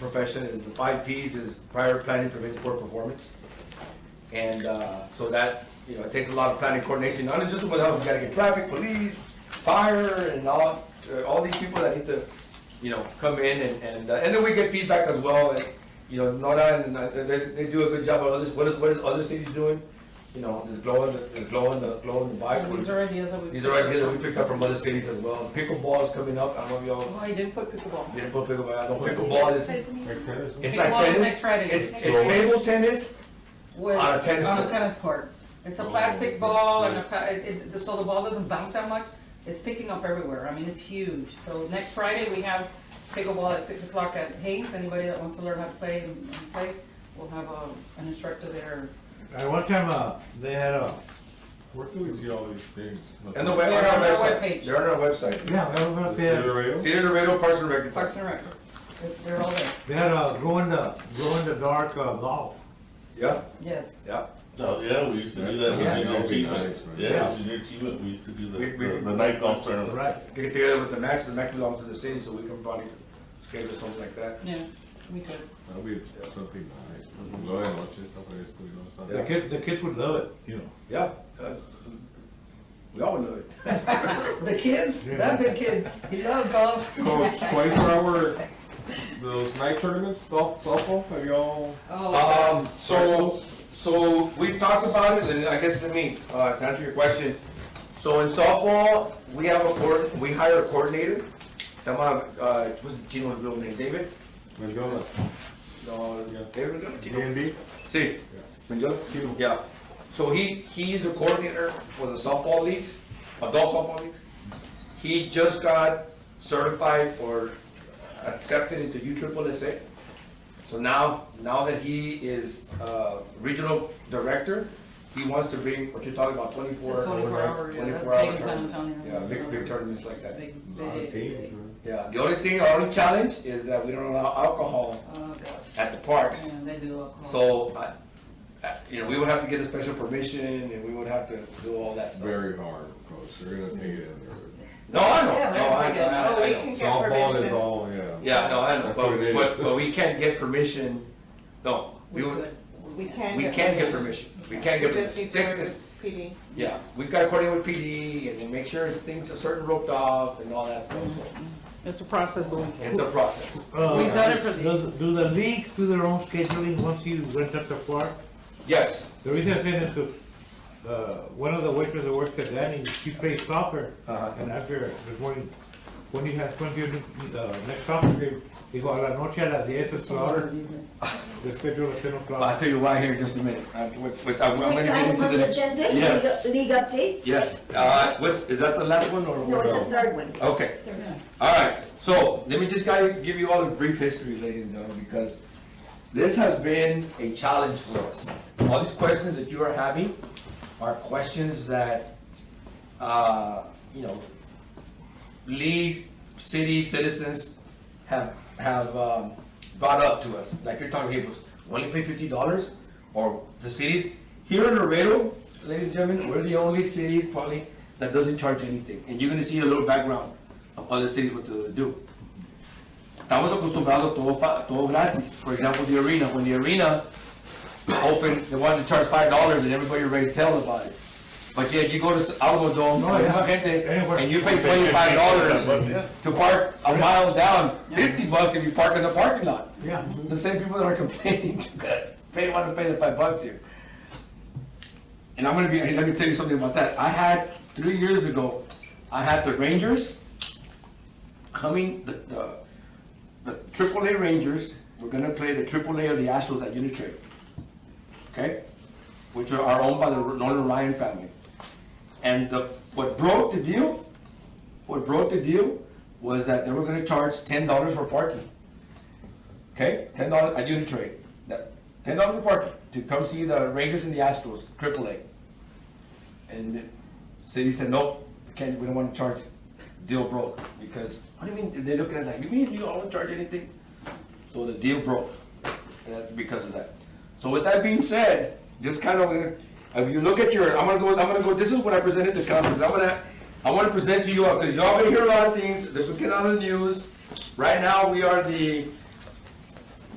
profession is the 5 Ps is prior planning prevents poor performance. And, so that, you know, it takes a lot of planning coordination, not just with us, we gotta get traffic, police, fire, and all these people that need to, you know, come in and then we get feedback as well, and, you know, NODA and they do a good job of others, what is other cities doing? You know, this glowing the bike. These are ideas that we. These are ideas that we picked up from other cities as well. Pickleball is coming up, I don't know if y'all, Oh, I didn't put pickleball. didn't put pickleball, I know pickleball is, Like tennis, it's like Pickleball is tennis, next Friday. it's table tennis, With- On a tennis On court. a tennis court. It's a Oh, plastic ball and nice. so the ball doesn't bounce that much. It's picking up everywhere. I mean, it's huge. So next Friday, we have pickleball at 6 o'clock at Haynes. Anybody that wants to learn how to play and play, we'll have an instructor there. At one time, they had Where can we see all these things? and the They're on on our our website, webpage. they're on our website. yeah, they were gonna say, City Radio? See it in the radio, Parks and Rec. Parks and Rec. They're all there. they had glow in the dark golf. Yeah, Yes. yeah. Oh, yeah, we used to do That's that with something junior that would be achievement. nice, man. Yeah, junior achievement, we used to do We- the night golf tournament. Right. Get together with the Max belongs to the city, so we can probably schedule something like that. Yeah, we could. That'll be something nice. Go ahead and watch it, stuff like this, you know, stuff. The kids would love it, you know. Yeah, we all know it. The kids, that big kid, he loves golf. Coach, 24-hour, those night tournaments, softball, have y'all? Oh, So we talked about it, and I guess to answer your question. So in softball, we hire a coordinator. Someone, what's Gino's real name, David? Mendola, No, Yeah. David, Gino? D&D? Sí. Mendoza? Yeah. So he's a coordinator for the softball leagues, adult softball leagues. He just got certified or accepted into USSSA. So now that he is regional director, he wants to bring what you're talking about, 24 The 24-hour, yeah, that's 24 hour big in San tournaments. Antonio. Yeah, big tournaments like that. Big, A lot of big, teams, big. man. Yeah, our only challenge is that we don't allow alcohol Oh, gosh. at the parks. Yeah, they do alcohol. So, you know, we would have to get a special permission and we would have to do all that It's stuff. very hard, coach, they're gonna take it in there. No, I know, Yeah, no, I they're gonna know. Oh, we I know. can get Softball is permission. all, yeah. Yeah, no, I know, That's what it is. but we can't get permission, no, We could. We can we can't get permission, we can't We get just permission. need to Text work it. with PD. Yeah, we've got to coordinate with PD and then make sure things are certain roped off and all that stuff, so It's a process, but we it's a process. We've done it for these. Do the leagues do their own scheduling once you rent up the park? Yes, The reason I say this is, one of the waitresses that works at Danny, she plays soccer, and after, this morning, when you next soccer game, digo, a la noche a las 10 es slaughter, the schedule at 10 I'll o'clock. tell you why here in just a minute. I'm gonna Next get item into on the the next. agenda, Yes. league updates? Yes, is that the last one or? No, it's the third one. Okay. All right, so let me just give you all a brief history, ladies and gentlemen, because this has been a challenge for us. All these questions that you are having are questions that, you know, league, city, citizens have brought up to us. Like you're talking, hey, we only pay $50, or the cities, here in Laredo, ladies and gentlemen, we're the only city probably that doesn't charge anything. And you're gonna see a little background of other cities what they do. Estamos acostumbrados a todo gratis. For example, the arena, when the arena opened, they wanted to charge $5 and everybody raised hell about it. But yet you go to Alamo Dome, and you pay $25 to park a mile down, $50 if you park in the parking lot. Yeah. The same people that are complaining want to pay the $5 here. And let me tell you something about that. 3 years ago, I had the Rangers coming, the AAA Rangers were gonna play the AAA of the Astros at Unitrade. Okay? Which are owned by the Nolan Ryan family. And what broke the deal was that they were gonna charge $10 for parking. Okay, $10 at Unitrade. $10 for parking to come see the Rangers and the Astros, AAA. And the city said, no, we don't want to charge. Deal broke, because, what do you mean, they look at it like, you mean you don't want to charge anything? So the deal broke, and that's because of that. So with that being said, just kind of, if you look at I'm gonna go, this is what I presented to council. I want to present to you all, because y'all been hearing a lot of things, this will get on the news. Right now, we are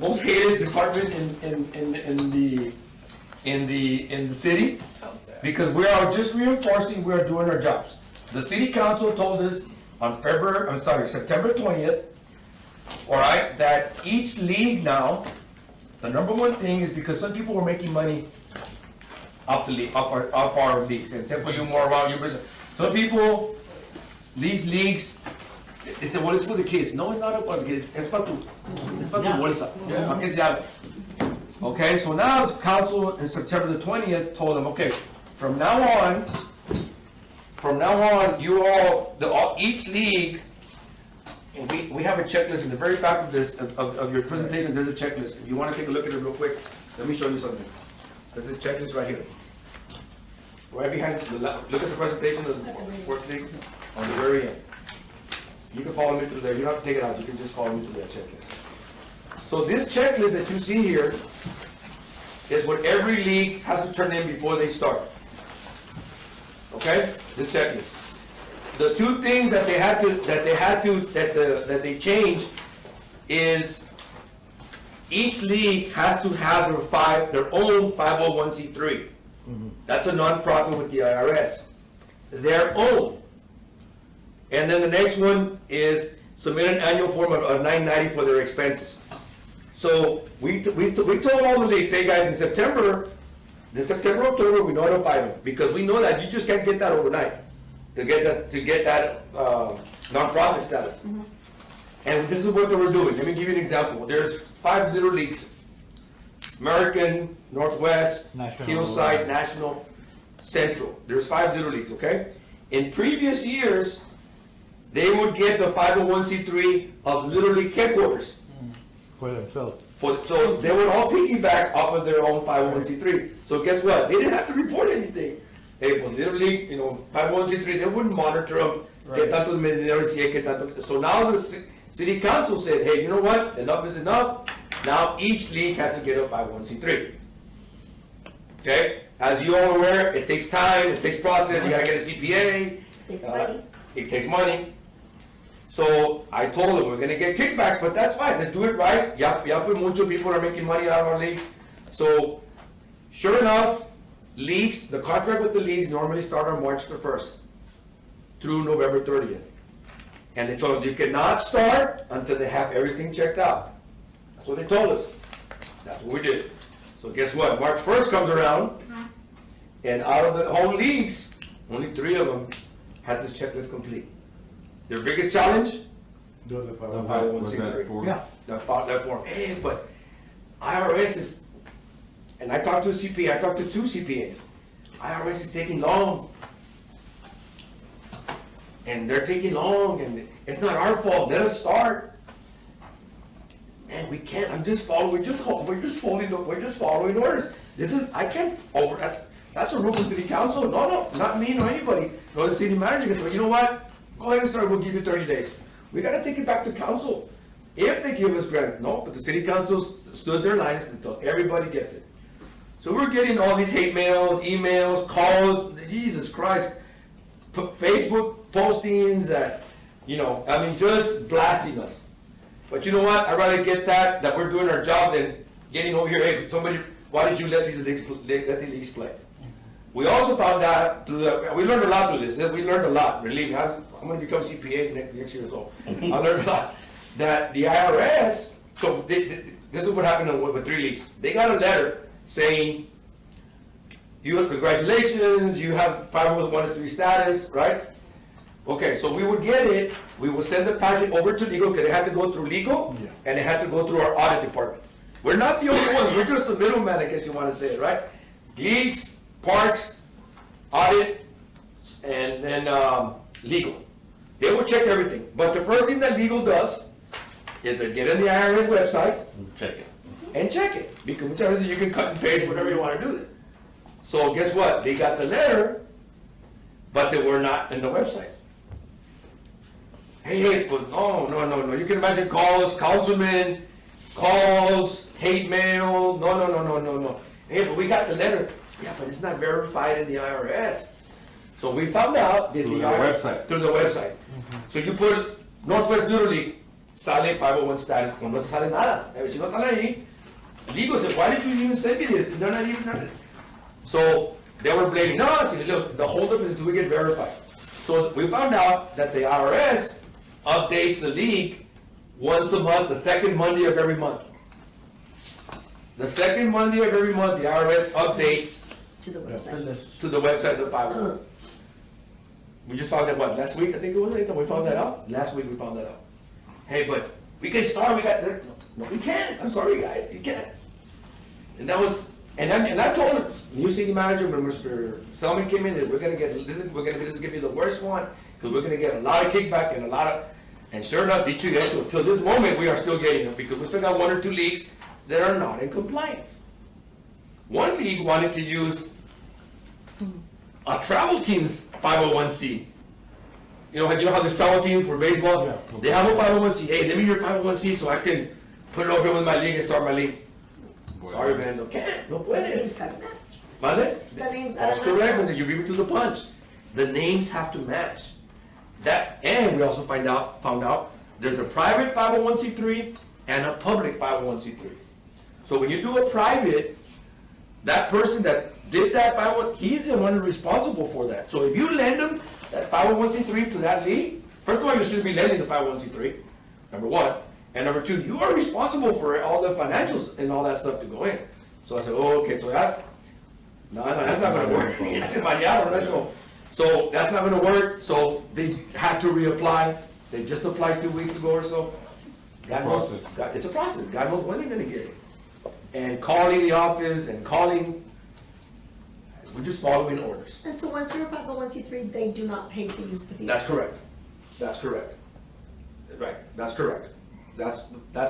most hated department in the city, because we are just reinforcing, we are doing our jobs. The city council told us on September 20th, all right, that each league now, the number one thing is because some people were making money off our leagues, and tell you more about your business. Some people, these leagues, they said, well, it's for the kids. No, it's not about the kids, it's para tu bolsa. ¿Para qué se habla? Okay, so now the council in September the 20th told them, okay, from now on, you all, each league, and we have a checklist in the very back of this, of your presentation, there's a checklist. If you wanna take a look at it real quick, let me show you something. There's this checklist right here. Right behind, look at the presentation of the fourth league on the very end. You can follow me through there, you don't have to take it out, you can just follow me through that checklist. So this checklist that you see here is what every league has to turn in before they start. Okay, this checklist. The two things that they changed is each league has to have their own 501c3. That's a nonprofit with the IRS. Their own. And then the next one is submit an annual form of $990 for their expenses. So we told all the leagues, hey guys, in September, October, we notify them, because we know that you just can't get that overnight to get that nonprofit status. And this is what they were doing. Let me give you an example. There's 5 little leagues: American, Northwest, National, Hillside, National, Central. There's 5 little leagues. Okay. In previous years, they would get the 501c3 of Little League headquarters. For themselves. So they would all piggyback off of their own 501c3. So guess what? They didn't have to report anything. Hey, pues Little League, 501c3, they wouldn't monitor them. So now the city council said, hey, you know what? Enough is enough. Now each league has to get a 501c3. Okay? As you all are aware, it takes time, it takes process, you gotta get a CPA. Takes money. It takes money. So I told them, we're gonna get kickbacks, but that's fine, let's do it right. Ya muchos people are making money out of our leagues. So, sure enough, leagues, the contract with the leagues normally start on March the 1st through November 30th. And they told them, you cannot start until they have everything checked out. That's what they told us. That's what we did. So guess what? March 1st comes around, and out of the whole leagues, only 3 of them had this checklist complete. Their biggest challenge? The 501c3. Yeah. That form. Hey, but IRS is, and I talked to a CPA, I talked to 2 CPAs. IRS is taking long. And they're taking long, and it's not our fault, let us start. Man, we can't, we're just following orders. I can't that's a rule from city council. No, not me nor anybody, nor the city manager. So you know what? Go ahead and start, we'll give you 30 days. We gotta take it back to council. If they give us grant, no, but the city council stood their line until everybody gets it. So we're getting all these hate mails, emails, calls, Jesus Christ, Facebook postings that, just blasting us. But you know what? I'd rather get that we're doing our job than getting over here, hey, somebody, why did you let these leagues play? We also found out, we learned a lot through this. We learned a lot, believe me. I'm going to become CPA next year or so. I learned a lot. That the IRS, so this is what happened with 3 leagues. They got a letter saying, congratulations, you have 501c3 status, right? Okay, so we would get it, we would send the packet over to legal, because it had to go through legal, and it had to go through our audit department. We're not the only ones, we're just the middleman, I guess you want to say it, right? Leagues, parks, audit, and then legal. They will check everything, but the first thing that legal does is they get on the IRS website, check it, because whichever you can cut and paste whatever you want to do. So guess what? They got the letter, but they were not in the website. Hey, but no. You can imagine calls, councilmen, hate mail. No. Hey, but we got the letter. Yeah, but it's not verified in the IRS. So we found out that Through the website. Through the website. So you put Northwest Little League, sale 501 status, cuando no sale nada. Si no están ahí, Ligo said, why did you even send me this? They're not even. So they were blaming us. Look, the holdup is until we get verified. So we found out that the IRS updates the league once a month, the second Monday of every month. The second Monday of every month, the IRS updates To the website. to the website of the 501. We just found that, what, last week, I think it was, Nathan, we found that out? Last week we found that out. Hey, but we can start, we got, no, we can't, I'm sorry, guys, you can't. And that was, and I told him, new city manager, when Mr. Selman came in, that we're gonna get, this is gonna be the worst one, because we're gonna get a lot of kickback and a lot of, and sure enough, till this moment, we are still getting them, because we still got 1 or 2 leagues that are not in compliance. One league wanted to use a travel team's 501c. You know how there's travel teams for baseball? Yeah. They have a 501c. Hey, let me your 501c so I can put it over here with my league and start my league. Sorry, man, no can't, no The puede. name's gotta match. ¿Vale? The name's That's gotta correct, match. Mr. You beat me to the punch. The names have to match. That, and we also found out, there's a private 501c3 and a public 501c3. So when you do a private, that person that did that 501, he's the one responsible for that. So if you lend him that 501c3 to that league, first of all, you shouldn't be lending the 501c3, number one. And number two, you are responsible for all the financials and all that stuff to go in. So I said, oh, okay, so that's not gonna work. So that's not gonna work, so they had to reapply. They just applied 2 weeks ago or so. God knows, it's a process, God knows when they're gonna get it. And calling the office and calling, we're just following orders. And so once you're a 501c3, they do not pay to use the fees? That's correct. That's correct. Right, that's correct. That's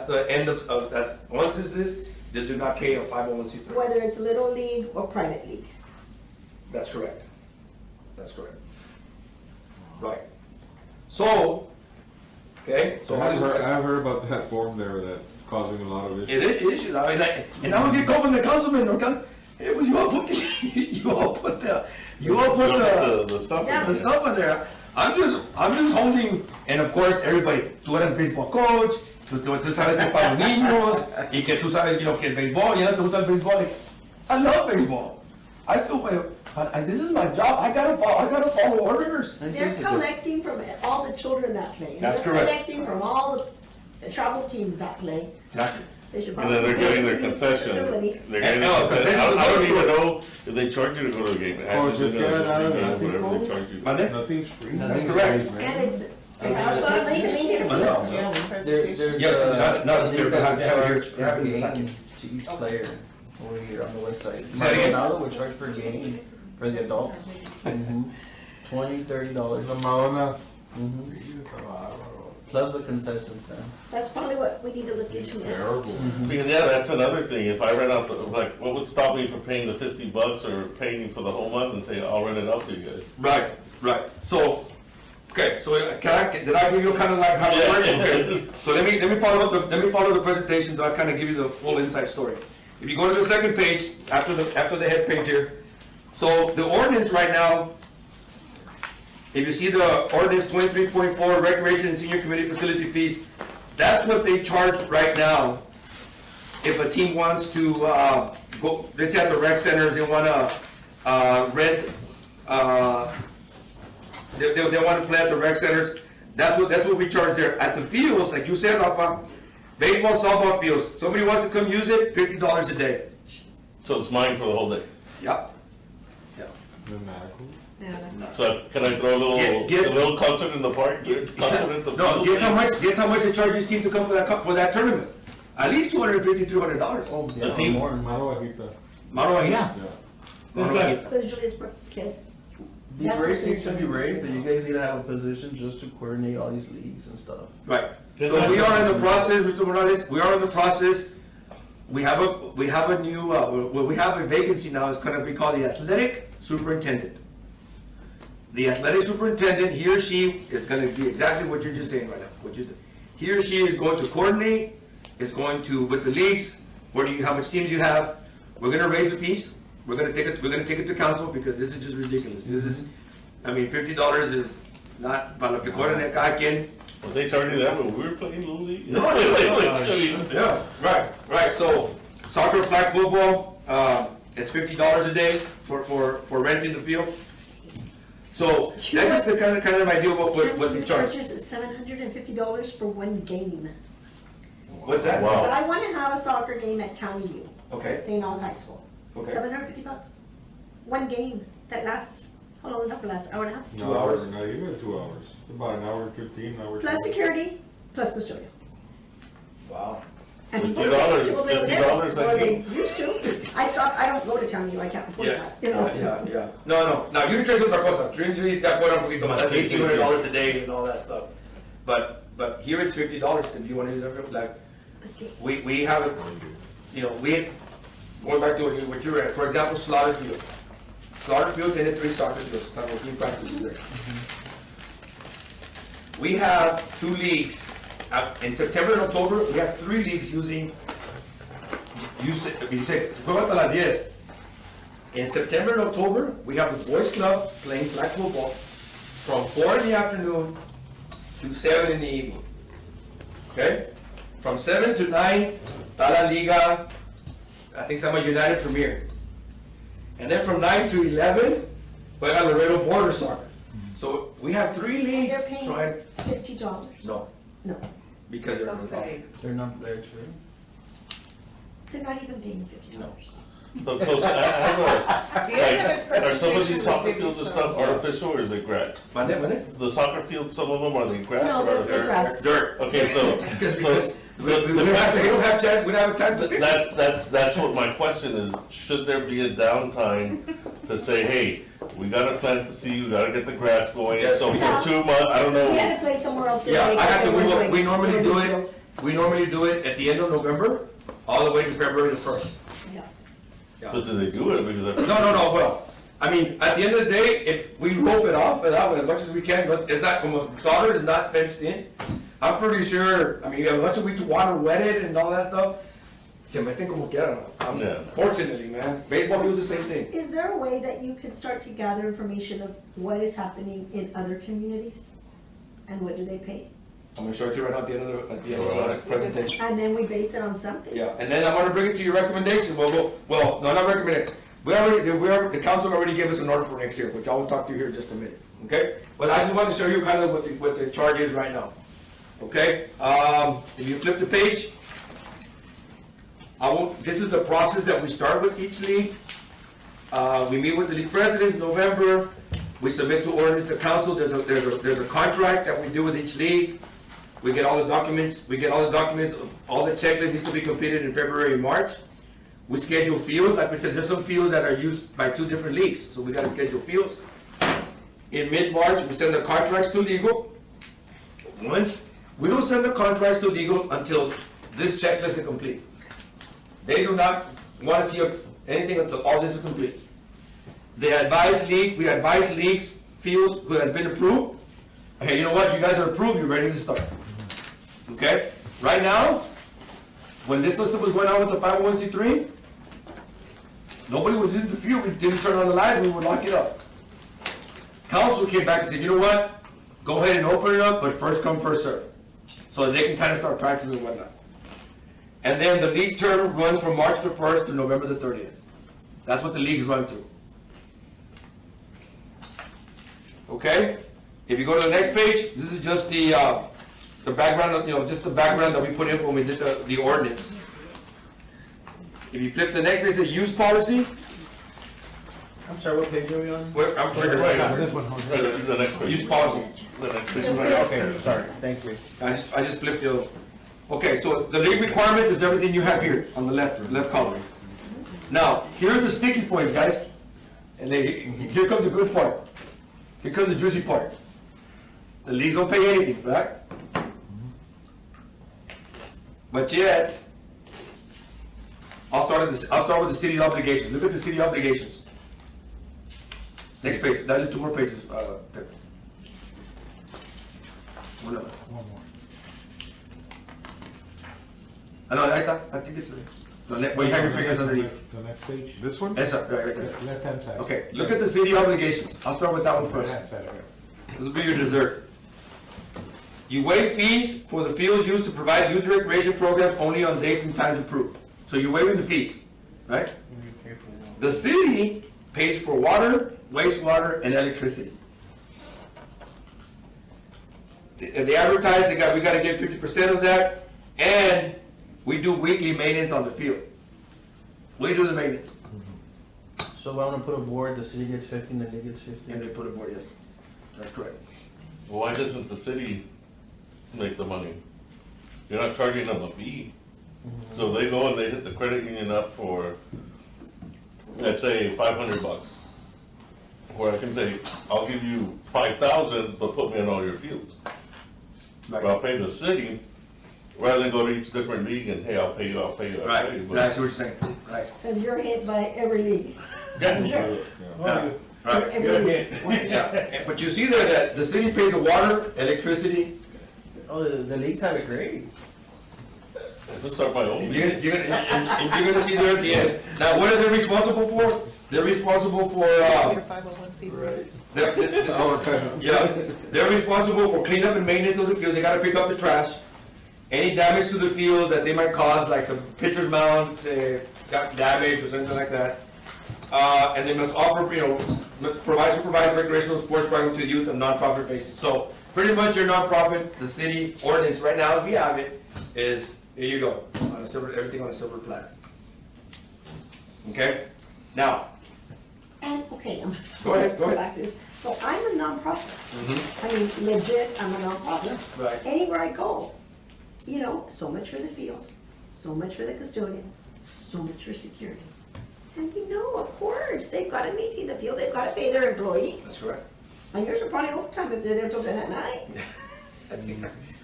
the end of that. Once it's this, they do not pay a 501c3. Whether it's little league or private league? That's correct. That's correct. Right. So, okay, so I've heard about that form there that's causing a lot of issues. it is issues. I mean, and I'm gonna get called from the councilman, okay? Hey, well, you all put the stuff. Yeah. the stuff in there. I'm just holding, and of course, everybody, tú eres baseball coach, tú sabes de para los niños, y que tú sabes, que el béisbol, te gusta el béisbol. I love baseball. I still play, but this is my job. I gotta follow orders. They're collecting from all the children that play. That's They're correct. collecting from all the travel teams that play. Exactly. They should And then they're probably getting their pay to use the concession. facility. They're getting No, their concession. concession I don't is even good. know if they charge you to go to a game. It has to just be get it out of game, nothing, whatever they bro. charge you. Monday? Nothing's free. That's correct. And it's, that's what I'm making I know. Yeah, one There's presentation. Yes, not- a link that we have your- charge have per your game packet. to each player over here on the west side. Say it again. Maldonado would charge per game for the adults. $20, $30. Plus the concessions then. that's probably what we need to look into next. Terrible. Because yeah, that's another thing. If I rent out what would stop me from paying the $50 or paying for the whole month and say I'll rent it out to you guys? Right. So, okay, so did I give you kind of like how it works? Okay. So let me follow the presentation so I kind of give you the full inside story. If you go to the second page, after the head page here, so the ordinance right now, if you see the ordinance 23.4 recreation and senior committee facility fees, that's what they charge right now. If a team wants to go, let's say at the rec centers, they want to rent. They want to play at the rec centers. That's what we charge there. At the fields, like you said, Rafa, baseball, softball fields. Somebody wants to come use it, $50 a day. So it's mine for the whole day. Yep. Yeah. So can I throw a little concert in the park? Concert at the No, field? guess how much it charges team to come for that tournament? At least $250, $300. Oh, A team? more. Mano Bajita. Mano Bajita. But Julia's kid. These rates need to be raised, and you guys need to have a position just to coordinate all these leagues and stuff. Right. So we are in the process, Mr. Morales, we are in the process. We have a new, we have a vacancy now. It's going to be called the athletic superintendent. The athletic superintendent, he or she is going to be exactly what you're just saying right now. He or she is going to coordinate, is going to, with the leagues, how much teams you have. We're going to raise the fees. We're going to take it to council because this is just ridiculous. $50 is Not, para lo que corren de cada quien. Well, they charged you that when we were playing Little League? No, Yeah, right, so soccer, flag football, it's $50 a day for renting the field. So that's just the kind of idea of what they charge. Charges is $750 for one game. What's that? Wow. So I wanna have a soccer game at Town U, Okay, St. Aug High School. okay. $750. One game that lasts, how long does that last? Hour and a half? 2 hours? Not even 2 hours. It's about an hour and 15 hours. Plus security, plus custodial. Wow. And people $50, pay to go there, $50 or I they think. used to. I don't go to Town U, I can't afford Yeah, that, you know. yeah. No, now Unity es otra cosa. Trinity te cobra un poquito más. That's $1,800 a day and all that stuff. But here it's $50 if you want to use it. Like, we have it, going back to what you read, for example, Slaughter Field. Slaughter Field, they had 3 soccer fields, San Joaquin practices there. We have 2 leagues. In September and October, we have 3 leagues using, in September and October, we have the boys club playing flag football from 4 in the afternoon to 7 in the evening. Okay? From 7 to 9, está la Liga, I think some United Premier. And then from 9 to 11, juega Laredo Border Soccer. So we have 3 leagues They're paying trying, $50. no, No, because they're Those legs. They're not players, right? they're not even paying $50. So, Coach, I have At the end of his like, are some of presentation, these soccer we'll give fields you and some- stuff artificial or is it grass? Mande? The soccer fields, some of them, are they grass No, or they're artificial? grass. Dirt. Okay, so, Because we the don't have time, we don't have time to fix it. that's what my question is, should there be a downtime to say, hey, we gotta plant the seed, we gotta get the grass going, Yes. so Yeah. for 2 months, I don't We know. had to play somewhere else. Yeah, today I have to, because they weren't we playing normally do Liberty it, Fields. we normally do it at the end of November, all the way to February the 1st. Yeah. But do they do it? Because No, well, I mean, at the end of the day, if we rope it off as much as we can, but it's not, como solder is not fenced in. I'm pretty sure, I mean, you have a bunch of weeks to water wet it and all that stuff. Se meten como quieran. Yeah. Fortunately, man, baseball fields the same thing. Is there a way that you could start to gather information of what is happening in other communities? And what do they pay? I'm gonna show it to you right now at the end of the presentation. And then we base it on something? Yeah, and then I'm gonna bring it to your recommendation, no, not recommended. The council already gave us an order for next year, which I will talk to you here in just a minute, okay? But I just wanted to show you kind of what the charge is right now, okay? If you flip the page, this is the process that we start with each league. We meet with the league presidents in November, we submit to ordinance to council, there's a contract that we do with each league. We get all the documents, all the checklist needs to be completed in February and March. We schedule fields, like we said, there's some fields that are used by 2 different leagues, so we gotta schedule fields. In mid-March, we send the contracts to legal. We don't send the contracts to legal until this checklist is complete. They do not wanna see anything until all this is complete. We advise leagues, fields who has been approved. Hey, you know what, you guys are approved, you're ready to start. Okay, right now, when this stuff was going on with the 501c3, nobody was in the field, we didn't turn on the lights, we would lock it up. Council came back and said, you know what, go ahead and open it up, but first come, first serve. So that they can kind of start practicing and whatnot. And then the league term runs from March the 1st to November the 30th. That's what the leagues run through. Okay? If you go to the next page, this is just the background, just the background that we put in when we did the ordinance. If you flip the next page, the use policy. I'm sorry, what page are we on? I'm sorry, This one, The next page. use policy. The next page. Okay, sorry, thank you. I just flipped the other. Okay, so the league requirements is everything you have here on the left column. Now, here's the sticky point, guys. And here comes the good part. Here comes the juicy part. The leagues don't pay anything, right? But yet, I'll start with the city obligations. Look at the city obligations. Next page, dale 2 more pages, Pepe. One of us. One more. I know, right, I think it's where you have your fingers underneath. The next page, This one? That's up, right there. left-hand side. Okay, look at the city obligations. I'll start with that one first. Left-hand side, right. This will be your dessert. You waive fees for the fields used to provide youth recreation programs only on dates and times approved. So you're waiving the fees, right? The city pays for water, wastewater, and electricity. They advertise, we gotta give 50% of that, and we do weekly maintenance on the field. We do the maintenance, So if I wanna put a board, the city gets 15, the league gets 15? and they put a board, yes, that's correct. Why doesn't the city make the money? You're not charging them a fee. So they go and they hit the credit union up for, let's say, $500. Where I can say, I'll give you 5,000, but put me in all your fields. But I'll pay the city, rather than go to each different league and, hey, I'll pay you, I'll pay you, I'll pay Right, you. that's what you're saying, right. Because you're hit by every league. Yeah. Sure. Yeah, right. Every league. Yeah, but you see there that the city pays the water, electricity, Oh, the leagues have it great. Let's start my own. and you're gonna see there at the end. Now, what are they responsible for? They're responsible for, Your 501c3. yeah, they're responsible for cleanup and maintenance of the field, they gotta pick up the trash. Any damage to the field that they might cause, like the pitcher's mound, got damaged or something like that. And they must offer, must provide supervised recreational sports program to youth on non-profit basis. So, pretty much your non-profit, the city ordinance, right now as we have it, is, here you go, on a silver, everything on a silver platter. Okay? Now, And, okay, I'm Go ahead, go ahead. back this. So I'm a nonprofit. Mhm. I mean, legit, I'm a nonprofit. Right. Anywhere I go, so much for the field, so much for the custodian, so much for security. And of course, they've got to maintain the field, they've got to pay their employee. that's correct. And yours are probably overtime if they're there till 10 at night.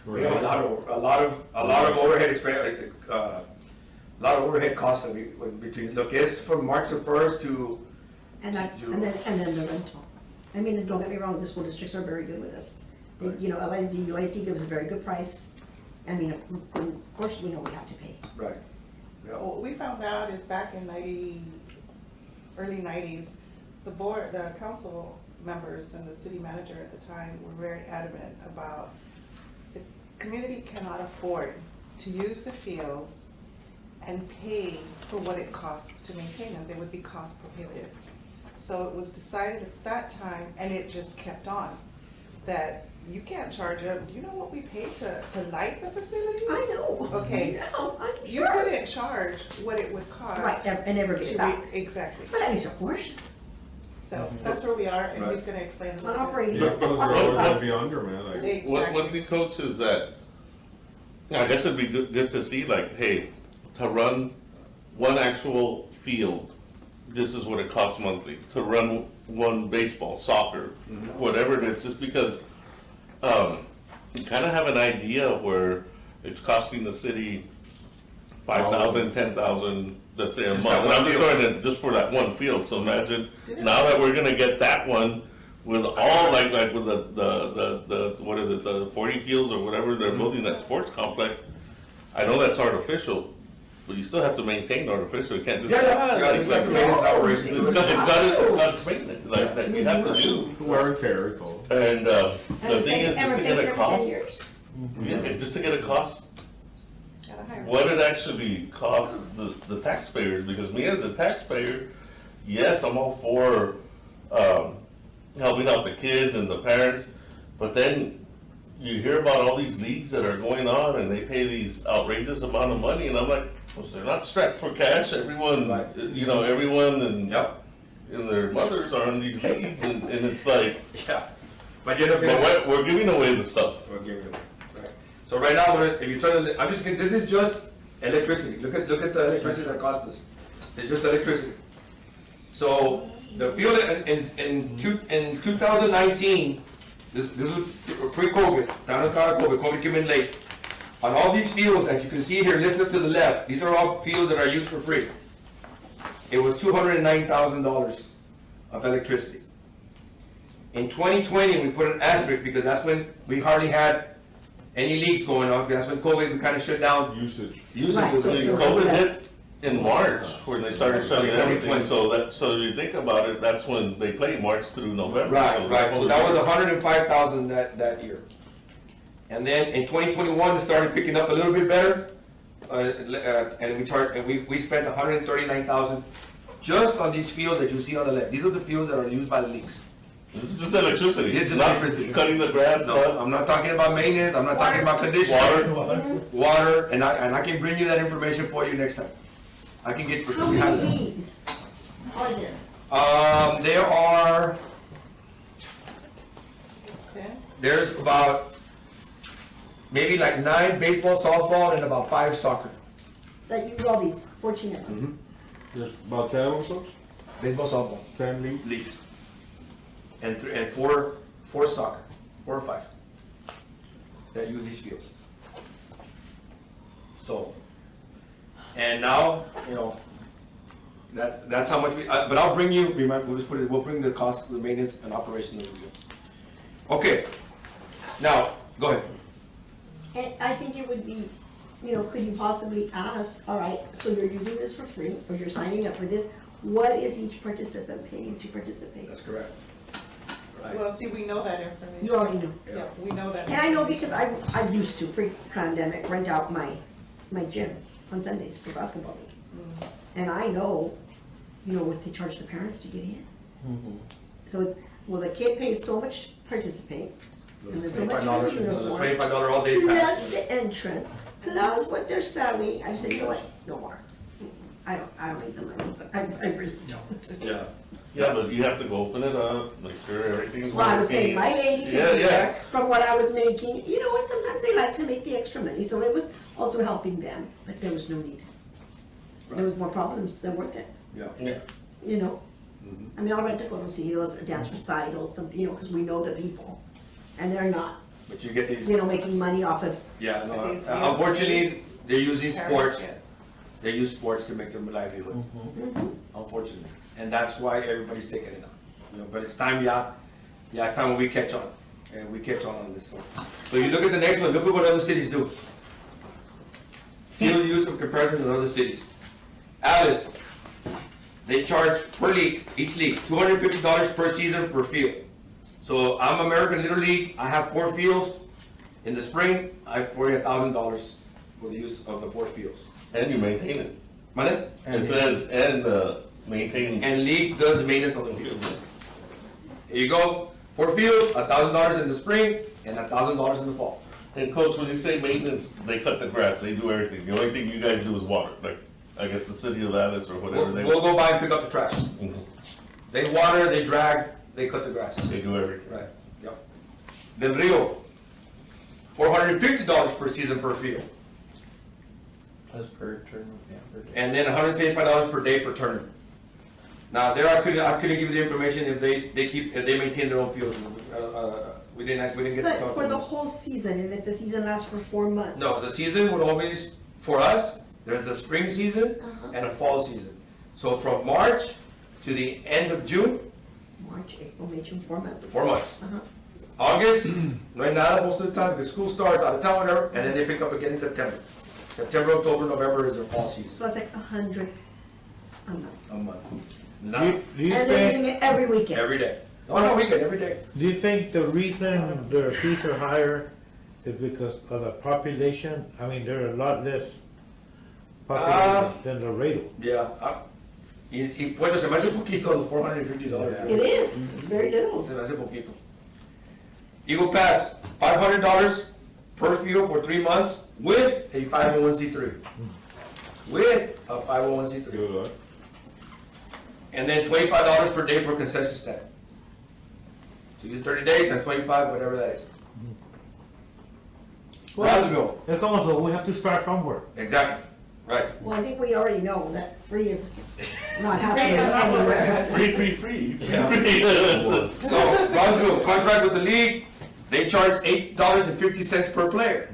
We have a lot of overhead expense, a lot of overhead costs that between, look, it's from March the 1st to, And then the rental. I mean, don't get me wrong, the school districts are very good with this. UISD gives a very good price. I mean, of course, we know we have to pay. right. Yeah. What we found out is back in early 90s, the council members and the city manager at the time were very adamant about the community cannot afford to use the fields and pay for what it costs to maintain them. They would be cost prohibitive. So it was decided at that time, and it just kept on, that you can't charge them. Do you know what we pay to light the facilities? I know. Okay. No, I'm You sure. couldn't charge what it would cost. Right, and never get it back. Exactly. But at least a portion, So that's where we are, and he's gonna explain. a not little bit. operating. Those are always gonna costs. be under, man, like. Exactly. One thing, coach, is that, I guess it'd be good to see, like, hey, to run one actual field, this is what it costs monthly. To run one baseball, soccer, whatever it is, just because, you kind of have an idea of where it's costing the city 5,000, 10,000, let's say a Just month. that And I'm one just throwing it just for that one field, so imagine, now that we're gonna get that one with all, like with the, what is it, the 40 fields or whatever, they're building that sports complex. I know that's artificial, but you still have to maintain artificial, you can't just. It's got to maintain operation. It's got its maintenance, like, that you have to do. Wear and tear, it's all. And, the And thing is, just to get a every 10 cost, years. yeah, just to get a cost, Gotta hire. what it actually costs the taxpayers, because me as a taxpayer, yes, I'm all for, helping out the kids and the parents, but then you hear about all these leagues that are going on and they pay these outrageous amount of money, and I'm like, well, they're not strapped for cash, everyone, Right. everyone and Yep, their mothers are in these leagues, and it's like, yeah. But you're looking but at. we're giving away the stuff. We're giving it. Right. So right now, if you turn, I'm just, this is just electricity. Look at the electricity that cost us. It's just electricity. So the field in 2019, this was pre-COVID, down in COVID came in late. On all these fields that you can see here listed to the left, these are all fields that are used for free. It was $209,000 of electricity. In 2020, we put an asterisk because that's when we hardly had any leaks going on. That's when COVID, we kind of shut down Usage. usage Right, of the so league. it's a COVID less. hit, in March, when they started shutting 2020. everything, so you think about it, that's when they play March through November. Right, so that was 105,000 that year. And then in 2021, it started picking up a little bit better, and we spent 139,000 just on these fields that you see on the left. These are the fields that are used by the leagues. This is just electricity. It's just not electricity. Cutting the grass, No, I'm not talking about maintenance, I'm not talking about conditioning. Water, and I can bring you that information for you next time. I can get. How many leagues are there? There are, Ten? there's about maybe like 9 baseball, softball, and about 5 soccer. That use all these, 14 of them? There's about 10 of them, Baseball, softball, 10 leagues. leagues. And 4 soccer, 4 or 5 that use these fields. So, and now, you know, that's how much we, but I'll bring you, remember, we'll bring the cost of the maintenance and operation of the field. Okay, now, go ahead. And I think it would be, you know, could you possibly ask, all right, so you're using this for free, or you're signing up for this, what is each participant paying to participate? That's correct. Right. Well, see, we know that information. You already know. Yeah, we know that. And I know because I used to, pre-pandemic, rent out my gym on Sundays for basketball league. And I know, you know, what they charge the parents to get in. So it's, well, the kid pays so much to participate, and then so much for the uniform, $25 all day plus pass. the entrance, plus what they're selling. I said, you know what, no more. I don't need the money, I really don't. Yeah. Yeah, but you have to go open it up, make sure everything's working. Well, I was paying my lady to be Yeah, yeah. there from what I was making, you know, and sometimes they like to make the extra money, so it was also helping them, but there was no need. There was more problems than worth it, Yeah. Yeah. you know? I mean, I went to go to see those dance recitals, something, you know, because we know the people, and they're not, But you get these, you know, making money off of, yeah, no, These unfortunately, kids, they use these parents sports, get. they use sports to make their livelihood, unfortunately. And that's why everybody's taking it on. You know, but it's time, it's time when we catch on, and we catch on this. So you look at the next one, look at what other cities do. Field use of comparison to other cities. Alice, they charge per league, each league, $250 per season per field. So I'm American Little League, I have 4 fields. In the spring, I pay $1,000 for the use of the 4 fields. And you maintain it. Money? It says, maintain. And league does maintenance on the field. There you go, 4 fields, $1,000 in the spring, and $1,000 in the fall. And coach, when you say maintenance, they cut the grass, they do everything. The only thing you guys do is water, like, I guess the city of Alice or whatever they. We'll go by and pick up the trash. Mhm. They water, they drag, they cut the grass. They do everything. Right, yep. Then Rio, $450 per season per field. That's per tournament, yeah, per day. And then $175 per day per tournament. Now, there I couldn't give you the information if they maintain their own fields. We didn't get to but talk for to the them. whole season, and if the season lasts for 4 months. No, the season would always, for us, there's a spring season Uh-huh. and a fall season. So from March to the end of June, March, April, May, June, 4 months. 4 months. Uh-huh. August, no hay nada most of the time, because school starts out of town, whatever, and then they pick up again in September. September, October, November is their fall season, So it's like 100 a month. a month. Do Not you And they're using think, it every weekend. every day. No, weekend, every day. do you think the reason their fees are higher is because of the population? I mean, there are a lot less populated than the radio. Yeah. Y bueno, se me hace poquito los $450. It is, it's very little. Se me hace poquito. Eagle Pass, $500 per field for 3 months with a 501c3. With a 501c3. Good luck. And then $25 per day for concession stand. So you do 30 days and 25, whatever that is. Brownsville, It's also, we have to start somewhere. exactly, right. Well, I think we already know that free is not happening anywhere. Free. So Brownsville, contract with the league, they charge $8.50 per player.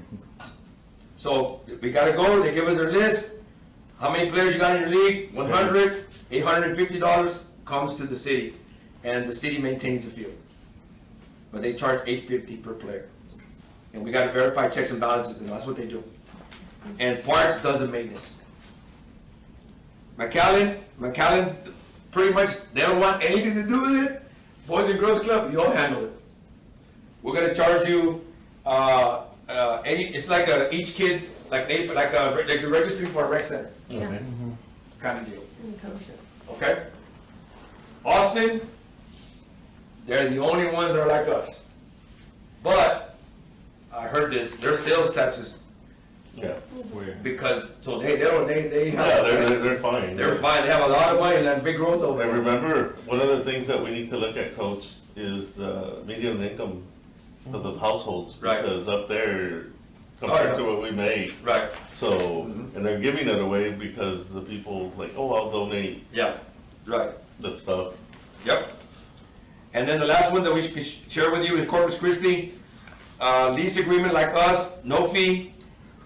So we gotta go, they give us their list, how many players you got in your league, 100, $850 comes to the city, and the city maintains the field. But they charge $8.50 per player. And we gotta verify checks and balances, and that's what they do. And Parks does the maintenance. McAllen, pretty much, they don't want anything to do with it. Boys and Girls Club, you'll handle it. We're gonna charge you, it's like each kid, like a registry for a rec center, Yeah. kind of deal, Mm-hmm. okay? Austin, they're the only ones that are like us. But, I heard this, their sales taxes, Yeah, because, so they have. yeah, they're fine. They're fine, they have a lot of money and that big growth over And there. remember, one of the things that we need to look at, Coach, is median income of the households. Right. Because up there, compared to what we make, Right, so, and they're giving it away because the people like, oh, I'll donate yeah, right, the stuff. yep. And then the last one that we should share with you is Corpus Christi, lease agreement like us, no fee.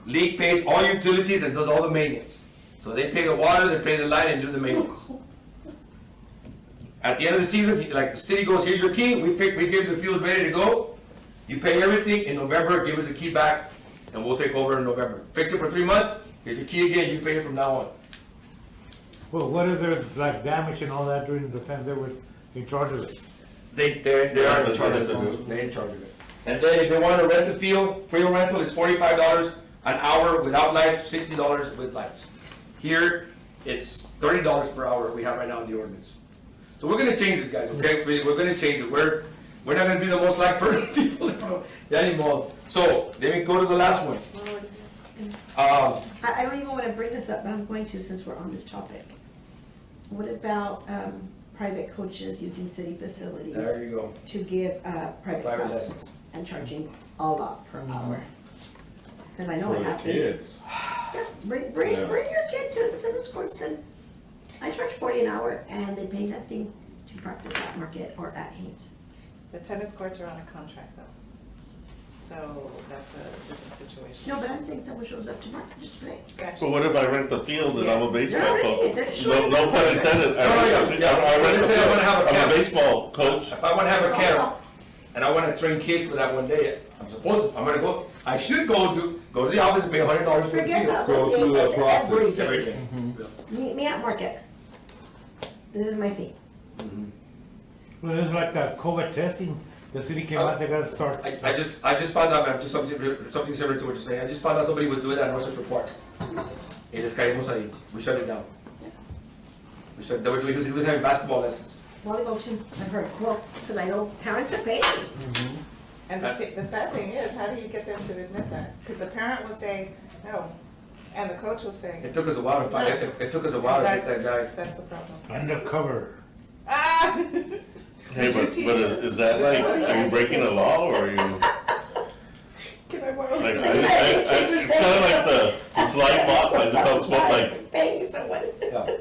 League pays all utilities and does all the maintenance. So they pay the water, they pay the light, and do the maintenance. At the end of the season, like the city goes, here's your key, we give the field ready to go. You pay everything, in November, give us the key back, and we'll take over in November. Fix it for 3 months, here's your key again, you pay it from now on. Well, what if there's like damage and all that during the time they were in charge of it? They are in charge of it, they're in charge of it. And then if they want to rent the field, field rental is $45 an hour without lights, $60 with lights. Here, it's $30 per hour we have right now in the ordinance. So we're gonna change this, guys, okay? We're gonna change it. We're not gonna be the most liked person people anymore. So, let me go to the last one. I don't even want to bring this up, but I'm going to since we're on this topic. What about private coaches using city facilities There you go. to give private Private classes lessons. and charging a lot per hour? Because I know it happens. Kids. Yeah, bring your kid to the tennis courts, and I charge $40 an hour and they pay nothing to practice at Market or at Haynes. The tennis courts are on a contract though, so that's a different situation. No, but I'm saying someone shows up to Market just to play. Gotcha. But what if I rent the field and I'm a baseball They're already- coach? they're No, showing no up. pun intended. Yeah. I rent the Let's say I field. wanna have a I'm camp. a baseball coach. If I wanna have a camp, and I wanna train kids for that one day, I'm gonna go, I should go to the office and pay $100 for the Forget field. that Go whole through thing, the it's process. everything. Everything. Meet me at Market. This is my fee. Well, it's like that COVID testing, the city came out, they gotta start. I just found out, man, just something similar to what you're saying. I just found out somebody was doing that in North Central Park. And this guy was like, we shut it down. He was having basketball lessons. Volleyball too, I've heard, well, because I know parents that pay. And the sad thing is, how do you get them to admit that? Because the parent will say no, and the coach will say. It took us a while to find, it took us a while to get that guy. That's the problem. Undercover. Ah! Hey, but is that like, are you breaking the law or are you? Can I borrow Like, some? it's kind of like the slide box, like this on smoke, like, Paying someone. Yeah.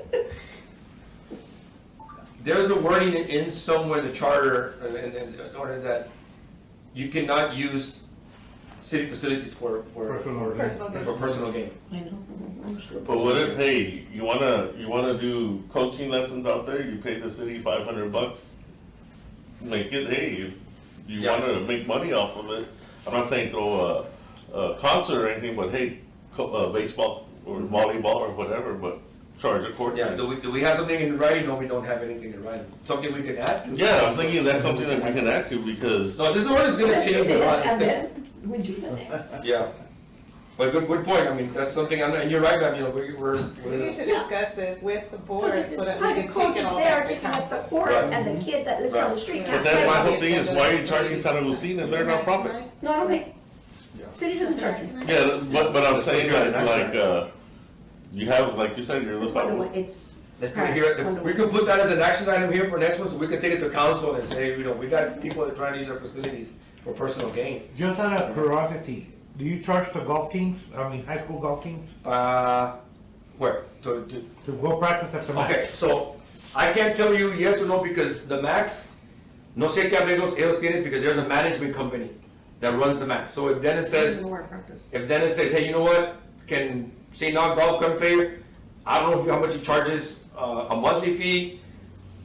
There's a wording in somewhere in the charter, in order that you cannot use city facilities for personal gain. I know. but what if, hey, you wanna do coaching lessons out there, you pay the city $500? Make it, hey, if you Yeah. wanna make money off of it, I'm not saying throw a concert or anything, but hey, baseball or volleyball or whatever, but charge a court. Yeah, fee. do we have something in writing? No, we don't have anything in writing. Something we can add to? Yeah, I'm thinking that's something that we can add to because, No, this ordinance is gonna Let's do change a this, lot of and things. then we do the next. Yeah. But good point. I mean, that's something, and you're right, man, you know, We need we're, to discuss this with the So board the so that we private can take coaches it all there are back to taking up council. the court, Right. and the kid that lives on the street but can't then my play. whole thing is, why are you charging Santa Lucina if they're not profit? No, I don't pay. City doesn't charge me. Yeah, but I'm saying like, you have, like you said, you're It's the. 1 to 1, it's. let's put it here, we could put that as an action item here for next one, so we can take it to council and say, you know, we got people that are trying to use our facilities for personal gain. Just out of curiosity, do you charge the golf teams, high school golf teams, Where? to go practice at the match? Okay, so I can't tell you yes or no because the max, no sé qué arreglos ellos tienen because there's a management company that runs the max. So if Dennis says, hey, you know what, can St. Nog Golf come play? I don't know how much he charges, a monthly fee.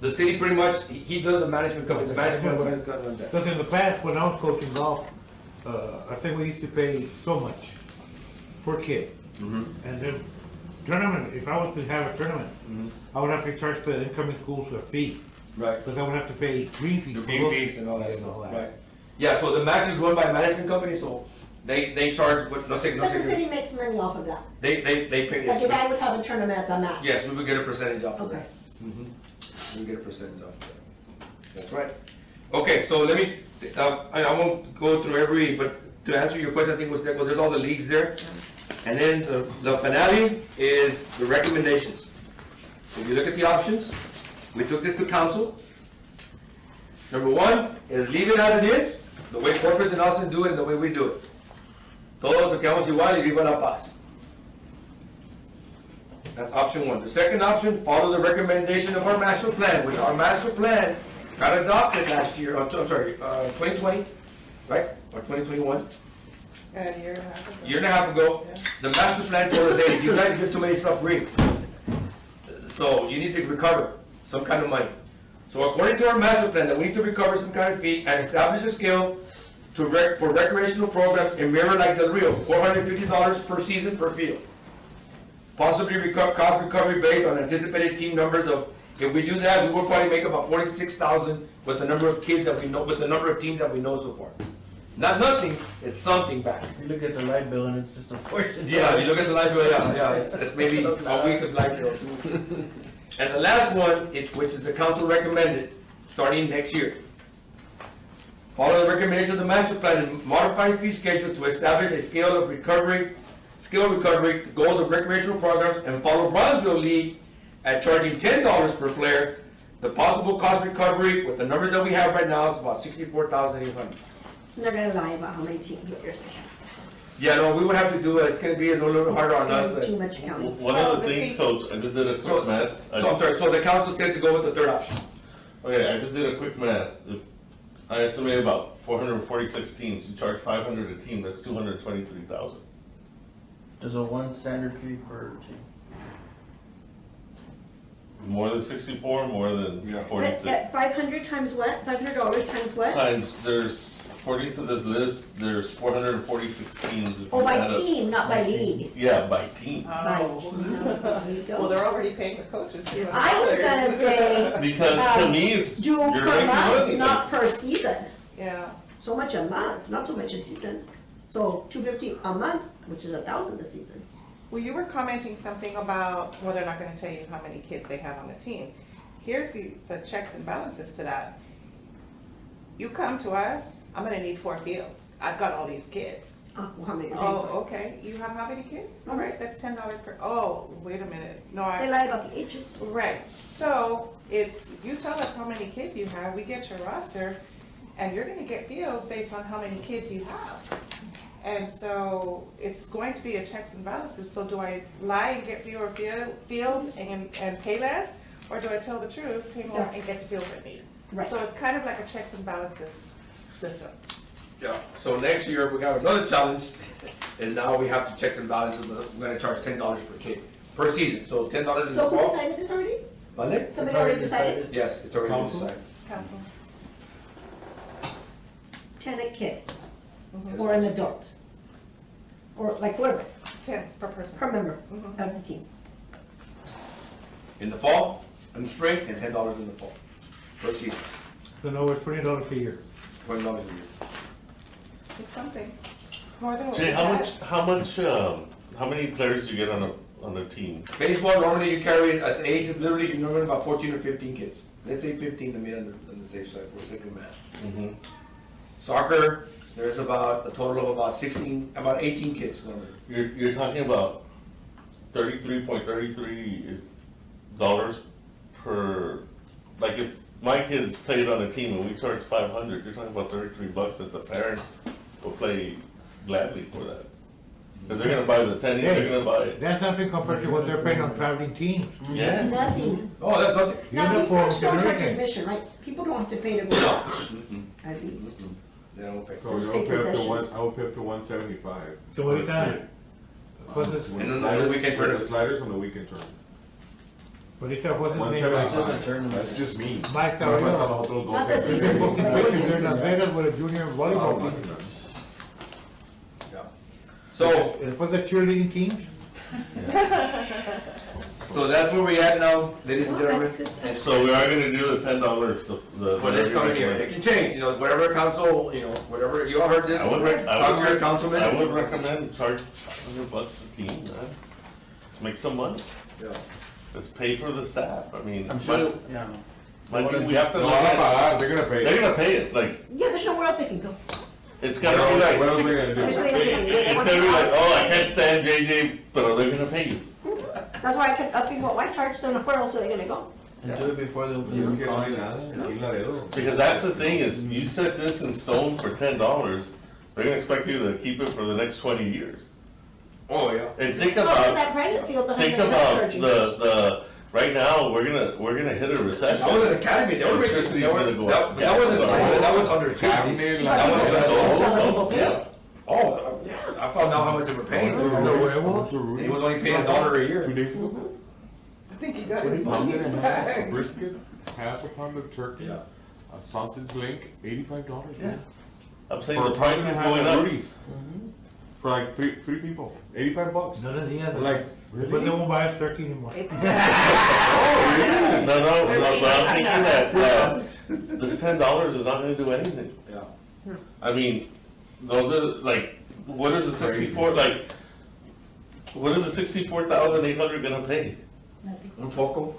The city pretty much, he does a management company, the management company runs that. Because in the past, when I was coaching golf, I think we used to pay so much per kid. And then tournament, if I was to have a tournament, I would have to charge the incoming schools a fee, Right. because I would have to pay green fees. The for green those- fees and all that Yeah, stuff, all that. right. Yeah, so the match is run by a management company, so they charge, what, no sé, But the city makes money off of that. they pay, Like if yes, I would have a tournament at the match. yes, we would get a percentage off of Okay. that. We would get a percentage off of that. That's right. Okay, so let me, I won't go through every, but to answer your question, I think was there, well, there's all the leagues there. And then the finale is the recommendations. If you look at the options, we took this to council. Number one is leave it as it is, the way Corpus and Austin do it and the way we do it. Todos lo quedamos igual y viva la paz. That's option one. The second option, follow the recommendation of our master plan, which our master plan got adopted last year, I'm sorry, 2020, right? Or 2021, A year and a half ago. year and a half ago. Yeah. The master plan told us, hey, you guys give too many stuff free. So you need to recover some kind of money. So according to our master plan, that we need to recover some kind of fee and establish a scale for recreational programs in Mirror like Del Rio, $450 per season per field. Possibly cost recovery based on anticipated team numbers of, if we do that, we will probably make about 46,000 with the number of kids that we know, with the number of teams that we know so far. Not nothing, it's something back. You look at the light bill and it's just a portion. Yeah, you look at the light bill, yeah, it's maybe a week of light bill, 2 weeks. And the last one, which is the council recommended, starting next year. Follow the recommendation of the master plan and modify fee schedule to establish a scale recovery, the goals of recreational programs, and follow Bronzeville League at charging $10 per player. The possible cost recovery with the numbers that we have right now is about $64,800. They're gonna lie about how many team players they have. Yeah, no, we would have to do it, it's gonna be a little harder on us, Too but, much counting. One of the things, Coach, I just did a quick math. so I'm sorry, so the council said to go with the third option. Okay, I just did a quick math. If I estimate about 446 teams, you charge 500 a team, that's 223,000. There's a one standard fee per team. More than 64, more than But 46. at 500 times what? $500 times what? Times, there's, according to this list, there's 446 teams. if Oh, you by add up- team, not by league. Yeah, by team. By Oh. team. There you Well, go. they're already paying the coaches. I was gonna say, Because to Um, me, it's, do you're per making month, money. not per season. Yeah, So much a month, not so much a season. So $250 a month, which is $1,000 a season. well, you were commenting something about, well, they're not gonna tell you how many kids they have on the team. Here's the checks and balances to that. You come to us, I'm gonna need 4 fields. I've got all these kids. Well, how many do they Oh, put? okay, you have how many kids? All right, that's $10 per, oh, wait a minute, no, They I, lie about the ages. right. So, it's, you tell us how many kids you have, we get your roster, and you're gonna get fields based on how many kids you have. And so, it's going to be a checks and balances, so do I lie and get fewer fields and pay less? Or do I tell the truth, pay more and get the fields I need? Right. So it's kind of like a checks and balances system. Yeah, so next year, we got another challenge, and now we have to check and balance, we're gonna charge $10 per kid, per season, so $10 in the So who fall. decided this already? Monday? Somebody already decided? Yes, it's already been Council? decided. Council. 10 a kid, Mhm. or an adult? Or like whatever, 10 per person. per member Mhm. of the team. In the fall, in the spring, and $10 in the fall, per season, So no, it's $20 a year. $20 a year. It's something. It's more than what Jay, we had. how many players do you get on a team? Baseball, normally you carry, at the age of, literally, you normally about 14 or 15 kids. Let's say 15 to be on the safe side, for sake of math. Mm-hmm. Soccer, there's about a total of about 18 kids normally. You're talking about $33.33 per, like if my kids played on a team and we charged 500, you're talking about $33 that the parents will play gladly for that. Because they're gonna buy the tennies, they're gonna buy it. That's nothing compared to what they're paying on traveling teams. Yes. Nothing. Oh, that's nothing. Now, these parks Uniforms don't and charge everything. admission, right? People don't have to pay to go watch, at least. They don't pay. So Those I pay would pay up to concessions. I would pay up to 175. So what do you think? What's this? When And the then on the sliders- weekend when the tournament. sliders on the weekend tournament. Ahorita, what's his name? 175. This is a tournament. That's just me. Mike No, Carrillo. falta los otros Not the 12. season. Booking pictures there in Las Vegas with a junior Oh, volleyball my team. goodness. Yeah. So, And for the cheerleading teams? So that's where we at now, ladies and Well, gentlemen. that's good. And So we are gonna do the $10, the. for this coming year, it can change, whatever council, whatever, you all heard this. I would, Talk to your councilman. I would recommend charge $100 a team, man. Let's make some money. Yeah. Let's pay for the staff. I mean, I'm sure, yeah. my thing, we have to No, look at, they're gonna pay. they're gonna pay it, like, Yeah, there's nowhere else they can go. it's gotta be like, What else are they gonna There's do? no- it's gonna be like, oh, I can't stand JJ, but they're gonna pay you. That's why I kept upping what I charged them, where else are they gonna go? And do it before the Es que no hay contests. nada, aquí Laredo. Because that's the thing is, you set this in stone for $10, they're gonna expect you to keep it for the next 20 years. Oh, yeah. And think Oh, there's about, that private field behind think the about charging. right now, we're gonna hit a recession. That was an academy, they were making, Electricity's gonna go up. that wasn't, that was under Cabinet, fifties. like- That was Some under, people pay it. oh, I found out how much they were paying. And he was only paying $1 a year. 2 days ago. I think he got his Pound money and a half back. of brisket, half a pound of turkey, Yeah. a sausage link, $85. Yeah. I'm saying For the a price pound is and a half going of up. Rudy's. For like three people, $85. No le digas. Like, Después they won't buy us turkey anymore. It's No, but I'm thinking that, this $10 is not gonna do anything. Yeah. I mean, what is the 64, what is the 64,800 gonna pay? Un foco.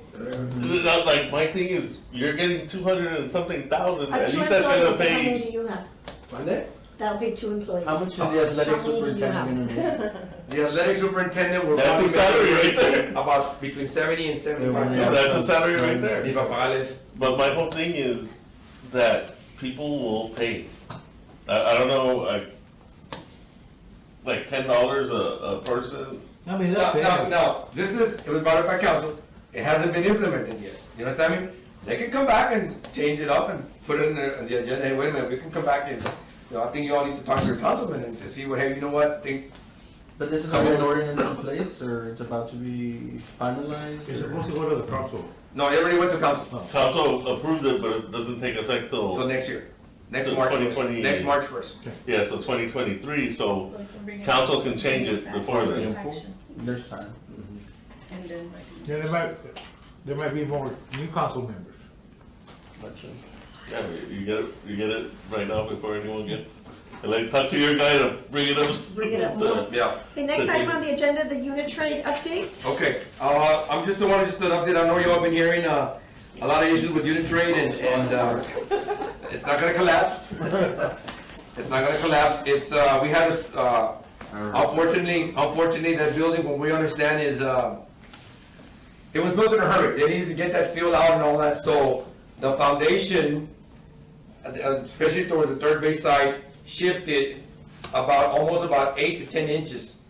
Like, my thing is, you're getting 200 and something thousand, I have at two least that's gonna employees, how many pay. do you have? ¿Mande? That'll pay 2 employees. How much is the athletic How many do you superintendent have? gonna The athletic superintendent will. That's a probably salary make right there. About between 70 and 75. Yeah. That's a salary right there. Y para pagarles. But my whole thing is that people will pay. I don't know, like $10 a person. I mean, Now, that's fair. now, it was brought up by council, it hasn't been implemented yet, you understand me? They can come back and change it up and put it in the agenda, hey, wait a minute, we can come back and, I think you all need to talk to your councilman and to see what, hey, you know what, I think, But this is already an ordinance in place, or it's about to be finalized? It's or- supposed to go to the council. no, it already went to council, Council approved it, but it doesn't take effect till till, next year, next So March, 2020. next March 1st. yeah, so 2023, so So we can bring it council to can change it before then. action. There's time. And then. Yeah, there might be more new council members. Yeah, you get it right now before anyone gets, and like, talk to your guy to bring it up. Bring it up more. Yeah, Okay, next item on the agenda, the unit trade update. okay, I'm just the one, just an update, I know you all been hearing, a lot of issues with unit trade and, it's not gonna collapse. It's not gonna collapse, it's, we had this, unfortunately, that building, what we understand is, it was built in a hurry, they needed to get that field out and all that, so the foundation, especially toward the third base side, shifted almost about 8 to 10 inches.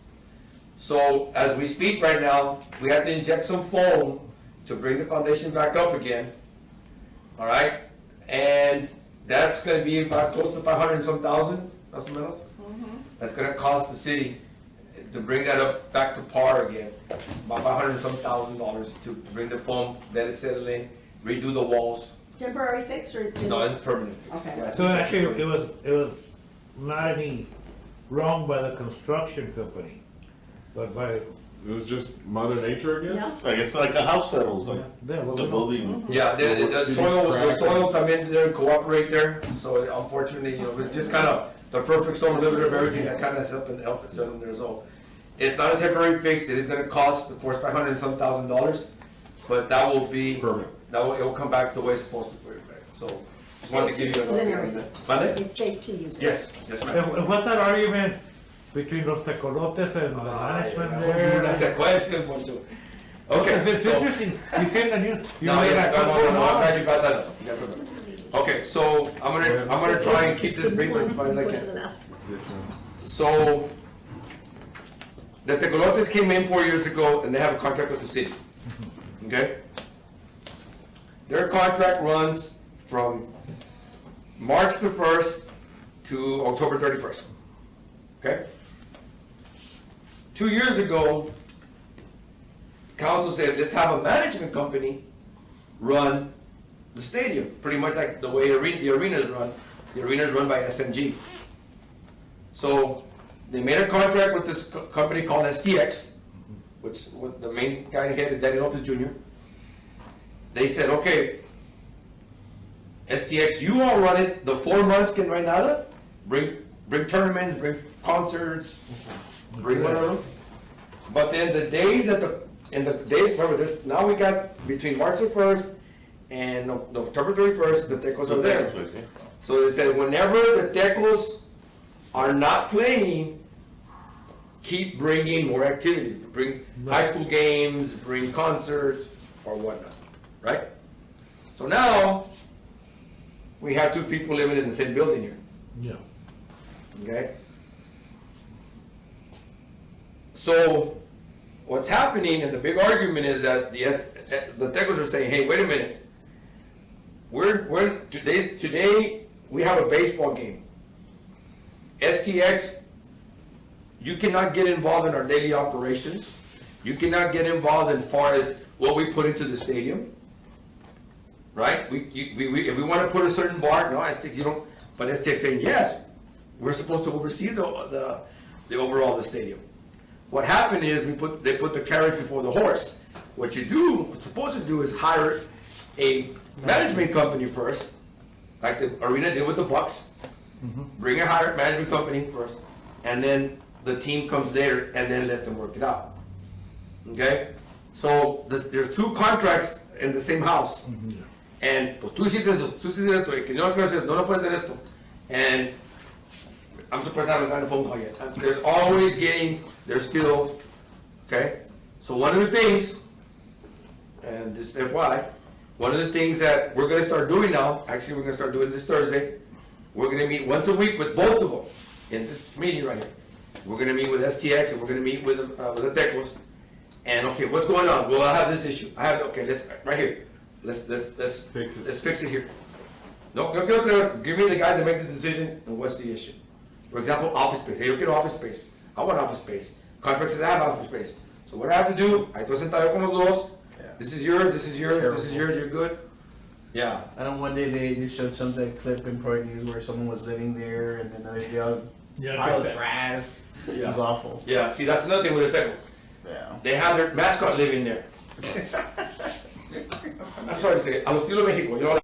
So as we speak right now, we have to inject some foam to bring the foundation back up again, all right? And that's gonna be about close to 500 and some thousand, that's metal. That's gonna cost the city to bring that up back to par again, about 500 and some $1,000 to bring the foam, let it settle in, redo the walls. Temporary fix or? No, it's permanent. Okay. Yeah, So actually, it was not any wrong by the construction company, but by, It was just Mother Nature, I guess? Like, it's like a house settles, like, them. the building. Yeah, the soil come in there and cooperate there, so unfortunately, it's just kind of the perfect storm, a little bit of everything that kind of help and in there, so. It's not a temporary fix, it is gonna cost, of course, 500 and some $1,000, but that will be, Permanent. it will come back the way it's supposed to, so. Just wanted to give you an Safe to use and update on everything. that. Mande? It's safe to use. Yes, yes, ma'am. And what's that argument between los tecolotes and the management there? That's a question, Poncho. Okay, Because it's so. interesting, you see in the news. you No, know, yes, like, no, what's no, going no, I'm on? glad you brought that up. You got it. Okay, so I'm gonna try and keep this brief as far as I Go to the can. last one. Yes, ma'am. So, the Tecolotes came in 4 years ago and they have a contract with the city, okay? Their contract runs from March the 1st to October 31st, okay? 2 years ago, council said, let's have a management company run the stadium, pretty much like the way the arena is run. The arena is run by SMG. So they made a contract with this company called STX, what the main guy head is Danny Lopez Jr. They said, okay, STX, you all run it, the 4 months que no hay nada, bring tournaments, bring concerts, bring whatever. But then the days remember this, now we got between March the 1st and October 31st, the Tecos are there. So they said, whenever the Tecos are not playing, keep bringing more activities. Bring high school games, bring concerts, or whatnot, right? So now, we have 2 people living in the same building here, Yeah. okay? So, what's happening, and the big argument is that the Tecos are saying, hey, wait a minute. Today, we have a baseball game. STX, you cannot get involved in our daily operations. You cannot get involved as far as what we put into the stadium. Right? If we want to put a certain bar, no, STX, you don't, but STX saying, yes, we're supposed to oversee the overall the stadium. What happened is they put the carriage before the horse. What you're supposed to do is hire a management company first, like the arena did with the Bucks. Bring a hired management company first, and then the team comes there, and then let them work it out. Okay? So there's 2 contracts in the same house. And pues tú hiciste esto, y que yo no quiero hacer, no puedes hacer esto. And I'm surprised I haven't gotten a phone call yet. There's always there's still, okay? So one of the things, and this FYI, one of the things that we're gonna start doing now, actually we're gonna start doing this Thursday, we're gonna meet once a week with both of them in this meeting right here. We're gonna meet with STX and we're gonna meet with the Tecos. And okay, what's going on? Well, I have this issue. Let's right here. Let's fix it. Let's fix it here. No, give me the guys that make the decision and what's the issue. For example, office space. Hey, look at office space. I want office space. Contract says I have office space. So what I have to do, I estoy sentado con los dos. This is yours, this is yours, this is yours, you're good. Yeah. I know one day they showed some clip in Pro News where someone was living there and then they all pile of trash. It was awful. Yeah, see, that's another thing with the Teco. Yeah. They have their mascot living there. I'm sorry to say it, a los estilo Mexico, you know.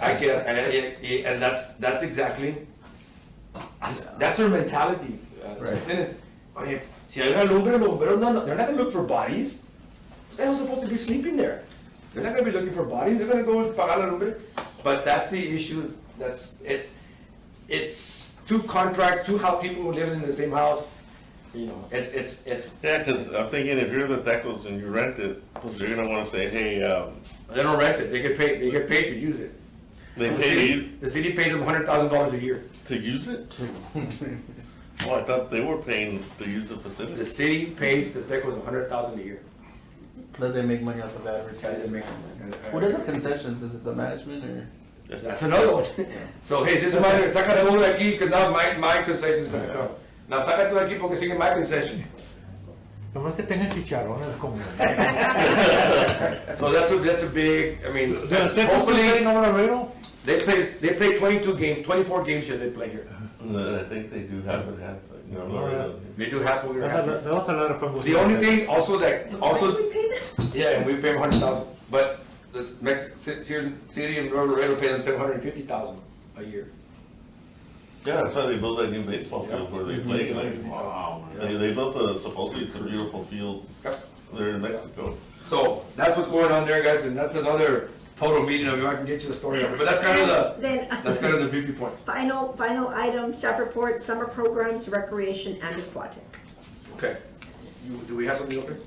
I get, and that's exactly, that's their mentality. Right. Okay, si hay una lumbre, los bomberos, they're not gonna look for bodies. They're supposed to be sleeping there. They're not gonna be looking for bodies. They're gonna go and pagar la lumbre. But that's the issue. It's 2 contracts, 2 people who live in the same house. You know, it's. Yeah, because I'm thinking if you're the Tecos and you rent it, you're gonna want to say, hey. They don't rent it. They get paid. They get paid to use it. The city pays them $100,000 a year to use it. Oh, I thought they were paying to use the facility. The city pays the Tecos $100,000 a year. Plus they make money off of advertising. What is the concessions? Is it the management or? That's another one. So hey, this is my saca todo de aquí because now my concession is going to come. Now saca todo de aquí porque sigue my concession. Nomás que tengan chicharrones como. So that's a big. I mean, hopefully they play 22 games, 24 games here. They play here. I think they do have it half. You know, they do half over half. That was a lot of fun. The only thing also, yeah, and we pay them $100,000, but the Mexican city and Nuevo Laredo pay them $750,000 a year. Yeah, that's why they built that new baseball field where they play. Like, wow, they built supposedly it's a beautiful field there in Mexico. So that's what's going on there, guys, and that's another total meeting of you. I can get you the story of it, but that's kind of the briefing points. Final item, staff report, summer programs, recreation and aquatic. Okay. Do we have something open?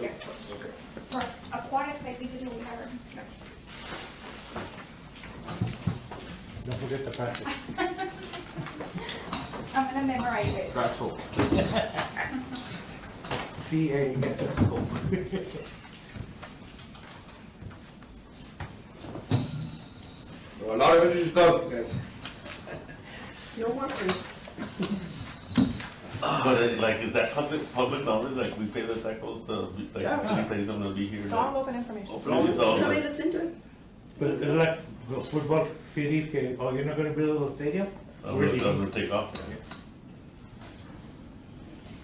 Yes. Okay. For aquatics, I think we have our. Don't forget the practice. I'm gonna memorize it. That's cool. CASSO. So a lot of interesting stuff, guys. No more free. But is that public knowledge? Like we pay the Tecos, the city pays them to be here. It's all open information. Nobody looks into it. But it's like the football cities, you're not going to build a stadium? We're going to take off.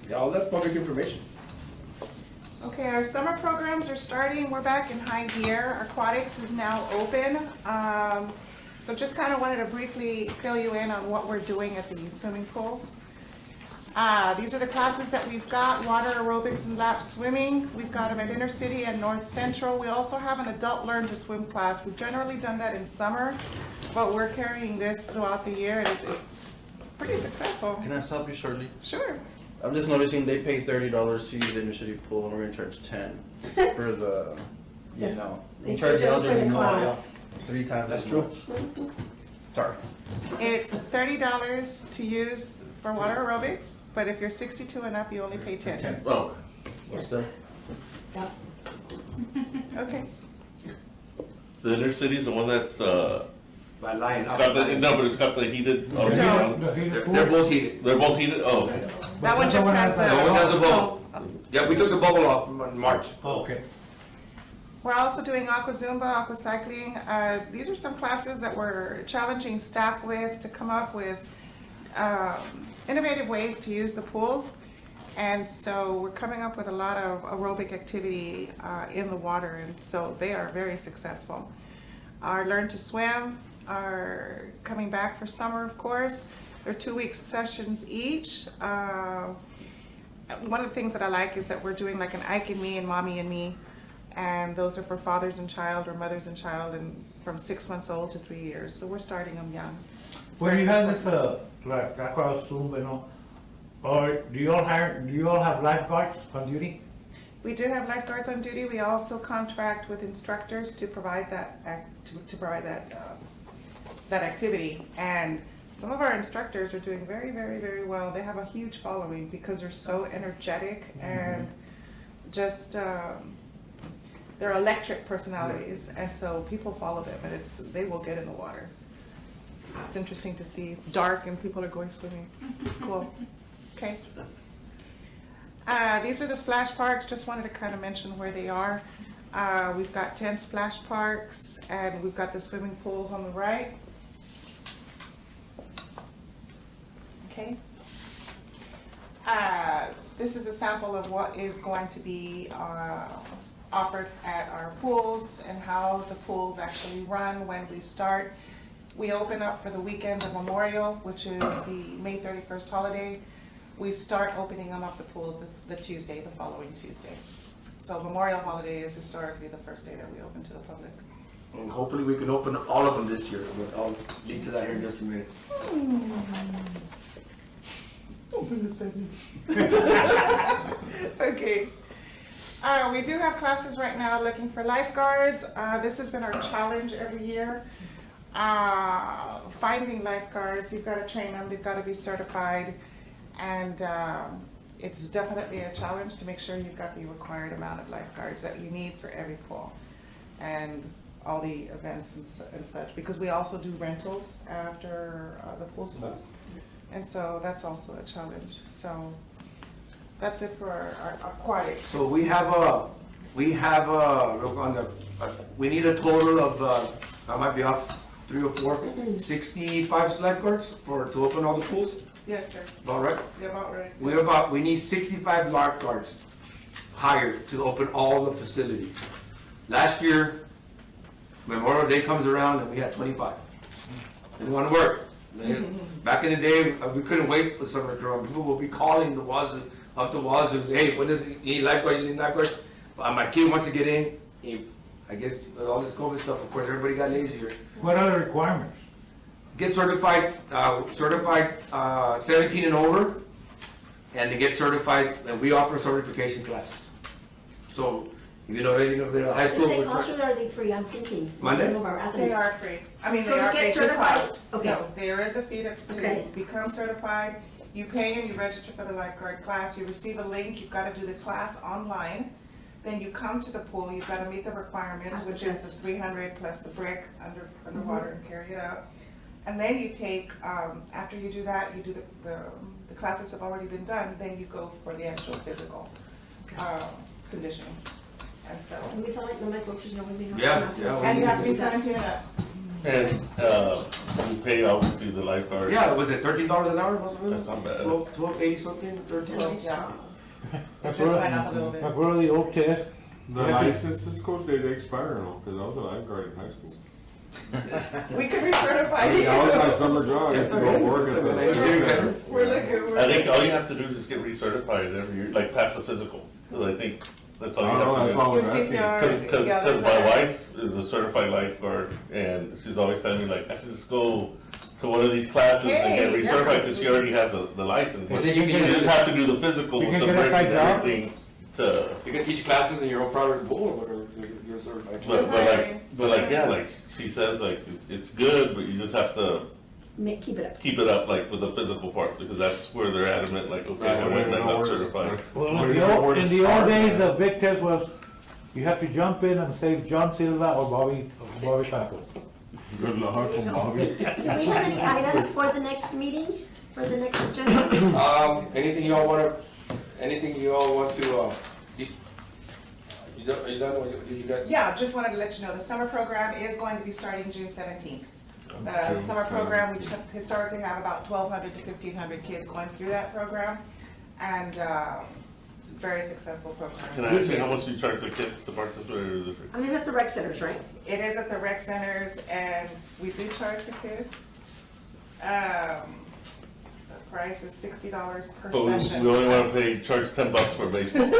Yeah, all that's public information. Okay, our summer programs are starting. We're back in high gear. Aquatics is now open. So just kind of wanted to briefly fill you in on what we're doing at the swimming pools. These are the classes that we've got: water aerobics and lap swimming. We've got them at Inner City and North Central. We also have an adult learn to swim class. We've generally done that in summer, but we're carrying this throughout the year, and it's pretty successful. Can I stop you shortly? Sure. I'm just noticing they pay $30 to use the inner city pool, and we're gonna charge 10 for the, you know. They we charge pay the for the elderly more, class. 3 times That's as true. much. Sorry. It's $30 to use for water aerobics, but if you're 62 and up, you only pay 10. Oh, What's that? Yeah. Okay. the inner city's the one that's, By Lion. it's got the, no, but it's got the heated, oh, No. They're both heated. they're both heated, oh. That one just has the. The one has the bubble. Yeah, we took the bubble off in March. Oh, okay. We're also doing aqua zumba, aqua cycling. These are some classes that we're challenging staff with to come up with innovative ways to use the pools. And so we're coming up with a lot of aerobic activity in the water, and so they are very successful. Our Learn to Swim are coming back for summer, of course. They're 2-week sessions each. One of the things that I like is that we're doing like an Ike and me and Mommy and me, and those are for fathers and child or mothers and child, and from 6 months old to 3 years. So we're starting them young. It's Where very you have important. this, like, aqua zumba, you know, or do you all have lifeguards on duty? We do have lifeguards on duty. We also contract with instructors to provide that that activity. And some of our instructors are doing very, very, very well. They have a huge following because they're so energetic and just they're electric personalities, and so people follow them, and they will get in the water. It's interesting to see. It's dark and people are going swimming. It's cool. Okay. These are the splash parks. Just wanted to kind of mention where they are. We've got 10 splash parks, and we've got the swimming pools on the right. Okay. This is a sample of what is going to be offered at our pools and how the pools actually run when we start. We open up for the weekend of Memorial, which is the May 31st holiday. We start opening them up, the pools, the Tuesday, the following Tuesday. So Memorial holiday is historically the first day that we open to the public. And hopefully we can open all of them this year, but I'll lead to that here in just a minute. Okay. We do have classes right now looking for lifeguards. This has been our challenge every year. Finding lifeguards, you've got to train them, they've got to be certified, and it's definitely a challenge to make sure you've got the required amount of lifeguards that you need for every pool and all the events and such, because we also do rentals after the pool's closed. And so that's also a challenge. So that's it for our aquatics. So we need a total of, I might be off 3 or 4, 65 lifeguards to open all the pools. Yes, sir. All right. You're about right. We need 65 lifeguards hired to open all the facilities. Last year, Memorial Day comes around and we had 25. Didn't want to work. Back in the day, we couldn't wait for summer to run. People will be calling the wazoo, up the wazoo, hey, when does you need lifeguards, you need lifeguards? My kid wants to get in. I guess with all this COVID stuff, of course, everybody got lazier. What are the requirements? Get certified, 17 and over, and to get certified, and we offer certification classes. So, if you know anything of the high school. Do they cost or are they free? I'm thinking. Monday? Some of our athletes. They are free. I mean, So they to are, get they do certified? cost. Okay. No, there is a fee to Okay. become certified. You pay and you register for the lifeguard class. You receive a link. You've got to do the class online. Then you come to the pool. You've got to meet the requirements, Pass the which is test. the 300 plus the brick underwater and carry it out. And then you take, after you do that, you do the classes have already been done. Then you go for the actual physical conditioning. And so. Can we tell like the coaches know when we have? Yeah. And you have to be 17 and up. And, we pay obviously the lifeguard. Yeah, was it $13 an hour? Was it? That's not bad. 12.80 something, $13. Yeah, That's just where- went up a little bit. Like where the old test, The Yeah. licenses, coach, they expire now, cause I was a lifeguard in high school. We could recertify I mean, I was on a you. summer job, I used to go work at the. We're looking, I think all you have to do is just get recertified every year, like pass the physical. 'Cause I think that's all I you don't know, have that's to all do. I'm asking. Cause Yeah, that's my right. wife is a certified lifeguard and she's always telling me like, I should just go to one of these classes and get Hey, recertified, cause she already has the license. Well, then you You can just have to do the physical You with can the get a brick side and job? everything to, You can teach classes in your own private pool or whatever, you're certified. but like, yeah, like she says, like, it's good, but you just have to Keep it up. keep it up, like, with the physical part, because that's where they're adamant, like, okay, I Right, went and I know got where it's- certified. well, where in you the know old, where in to the old start, days, man. the big test was, you have to jump in and save John Silva or Bobby Santos. Good luck from Bobby. Do we have any items for the next meeting, for the next agenda? Anything you all wanna, anything you all want to, are you done? You got? yeah, just wanted to let you know, the summer program is going to be starting June 17th. The June summer program, we 17th. historically have about 1,200 to 1,500 kids going through that program, and it's a very successful program. Can I ask you how much you charge the kids to participate, or is it free? I mean, that's the rec centers, right? It is at the rec centers, and we do charge the kids. The price is $60 per But we session. only wanna charge $10 for baseball.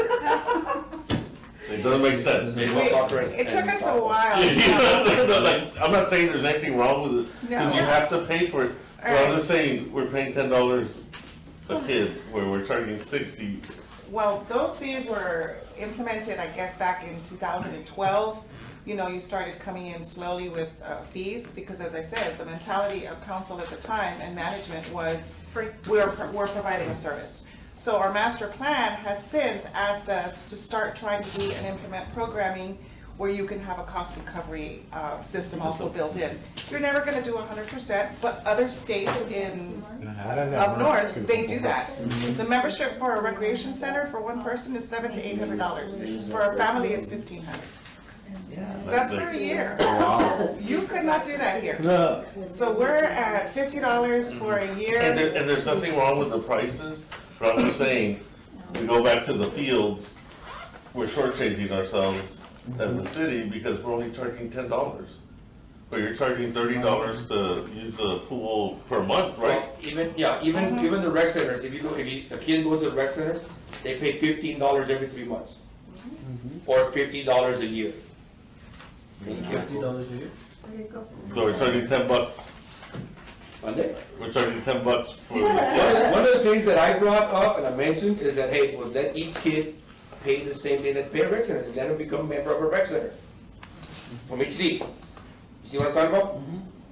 It doesn't make sense. Baseball, soccer, and- It took and us a volleyball. while. Like, I'm not saying there's anything wrong with it, because you No. have to pay for it. But I'm just saying, we're paying $10 a kid, where we're charging 60. Well, those fees were implemented, I guess, back in 2012. You know, you started coming in slowly with fees, because as I said, the mentality of council at the time and management was, we're providing a service. So our master plan has since asked us to start trying to do and implement programming where you can have a cost recovery system also built in. You're never gonna do 100%, but other states in up north, they do that. The membership for a recreation center for one person is $700 to $800. For a family, it's $1,500. That's for a year. Wow. You could not do that here. The, So we're at $50 for a year. And there's nothing wrong with the prices, but I'm just saying, we go back to the fields, we're shortchanging ourselves as a city because we're only charging $10. But you're charging $30 to use a pool per month, right? Well, even the rec centers, if a kid goes to the rec center, they pay $15 every 3 months. Or $50 a year. $50 a year? There you go. So we're charging $10. Monday? We're charging $10 for the One of the things that I brought up and I mentioned is that, hey, well, let each kid pay the same thing that pay a rec center, let them become a member of a rec center. From each league. You see what I'm talking about?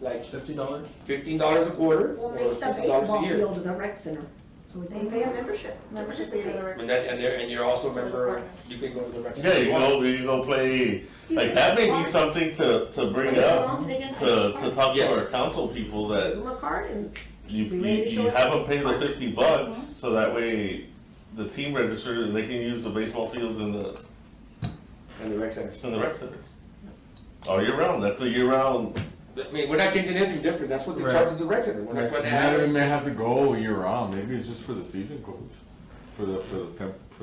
Like $50? $15 a quarter We'll or make the $50 baseball a year. field the rec center, so they pay a membership. Membership fee for the rec- And you're also a member, you can go to the rec center. Yeah, you go play, like, that may be something to bring up, to talk to Yes. our council people Give that them a card and you have them pay the $50, so that way the team registers and they can use the baseball fields in the And the rec centers. rec centers. All year round, that's a year round. I mean, we're not changing anything different, that's what they Right. charge at the rec center, we're not going to add Maybe we it. may have to go year round, maybe it's just for the season, coach, for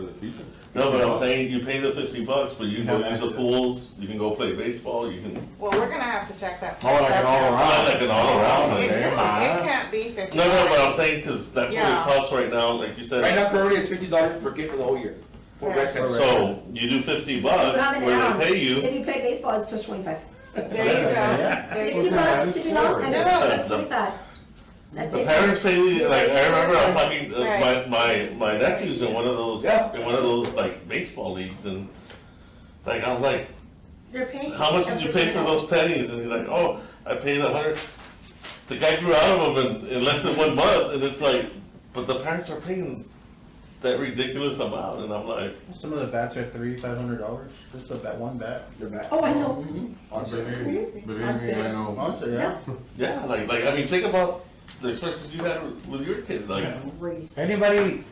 the season. No, but I'm saying you pay the $50, but you can go Have use the access. pools, you can go play baseball, you can, Well, we're gonna have to check that. Oh, like an all around. like an all around. It Okay, it can't be $50. No, but I'm saying, cause that's what Yeah. it costs right now, like you said. Right now, currently, it's $50 per kid for the whole year, for rec Right. centers. So you do $50 you have an where add-on. they pay you. If you play baseball, it's plus 25. There you go. There you go. $50 to do not, and it's plus 25. That's The it. parents pay, like, I remember I was talking, Right. my nephew's in one of those, Yeah. like baseball leagues and like, I was like, They're paying. how much did you pay for those pennies? And he's like, oh, I paid $100. The guy grew out of them in less than 1 month and it's like, but the parents are paying that ridiculous amount and I'm like, Some of the bats are $300-$500, just one bat. They're back. Oh, I know. Crazy. Believe me, I know. Honestly, yeah. yeah, like, I mean, think about the expenses you had with your kid, like. Race. anybody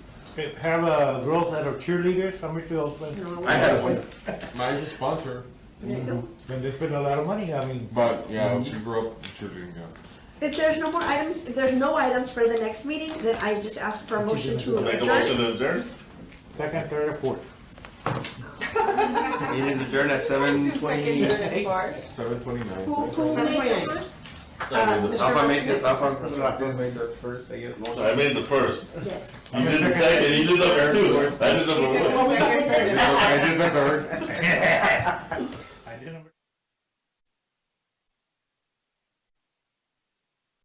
have girls that are cheerleaders, how much do those spend? No, I have boys. Mine's a sponsor. There you go. And they spend a lot of money, I mean. But, yeah, she grew up cheerleading, yeah. If there's no more items, if there's no items for the next meeting, then I just ask for a motion to Make a motion adjourn. to adjourn? Second, third, or fourth. Meeting adjourned at 7:28. 7:29. Who made it first? Mr. Rafa made Rodriguez. it, Rafa made the first, I guess, motion. I made the first. Yes. You did the second, you did number two, I did number He did the one. second. I did the third.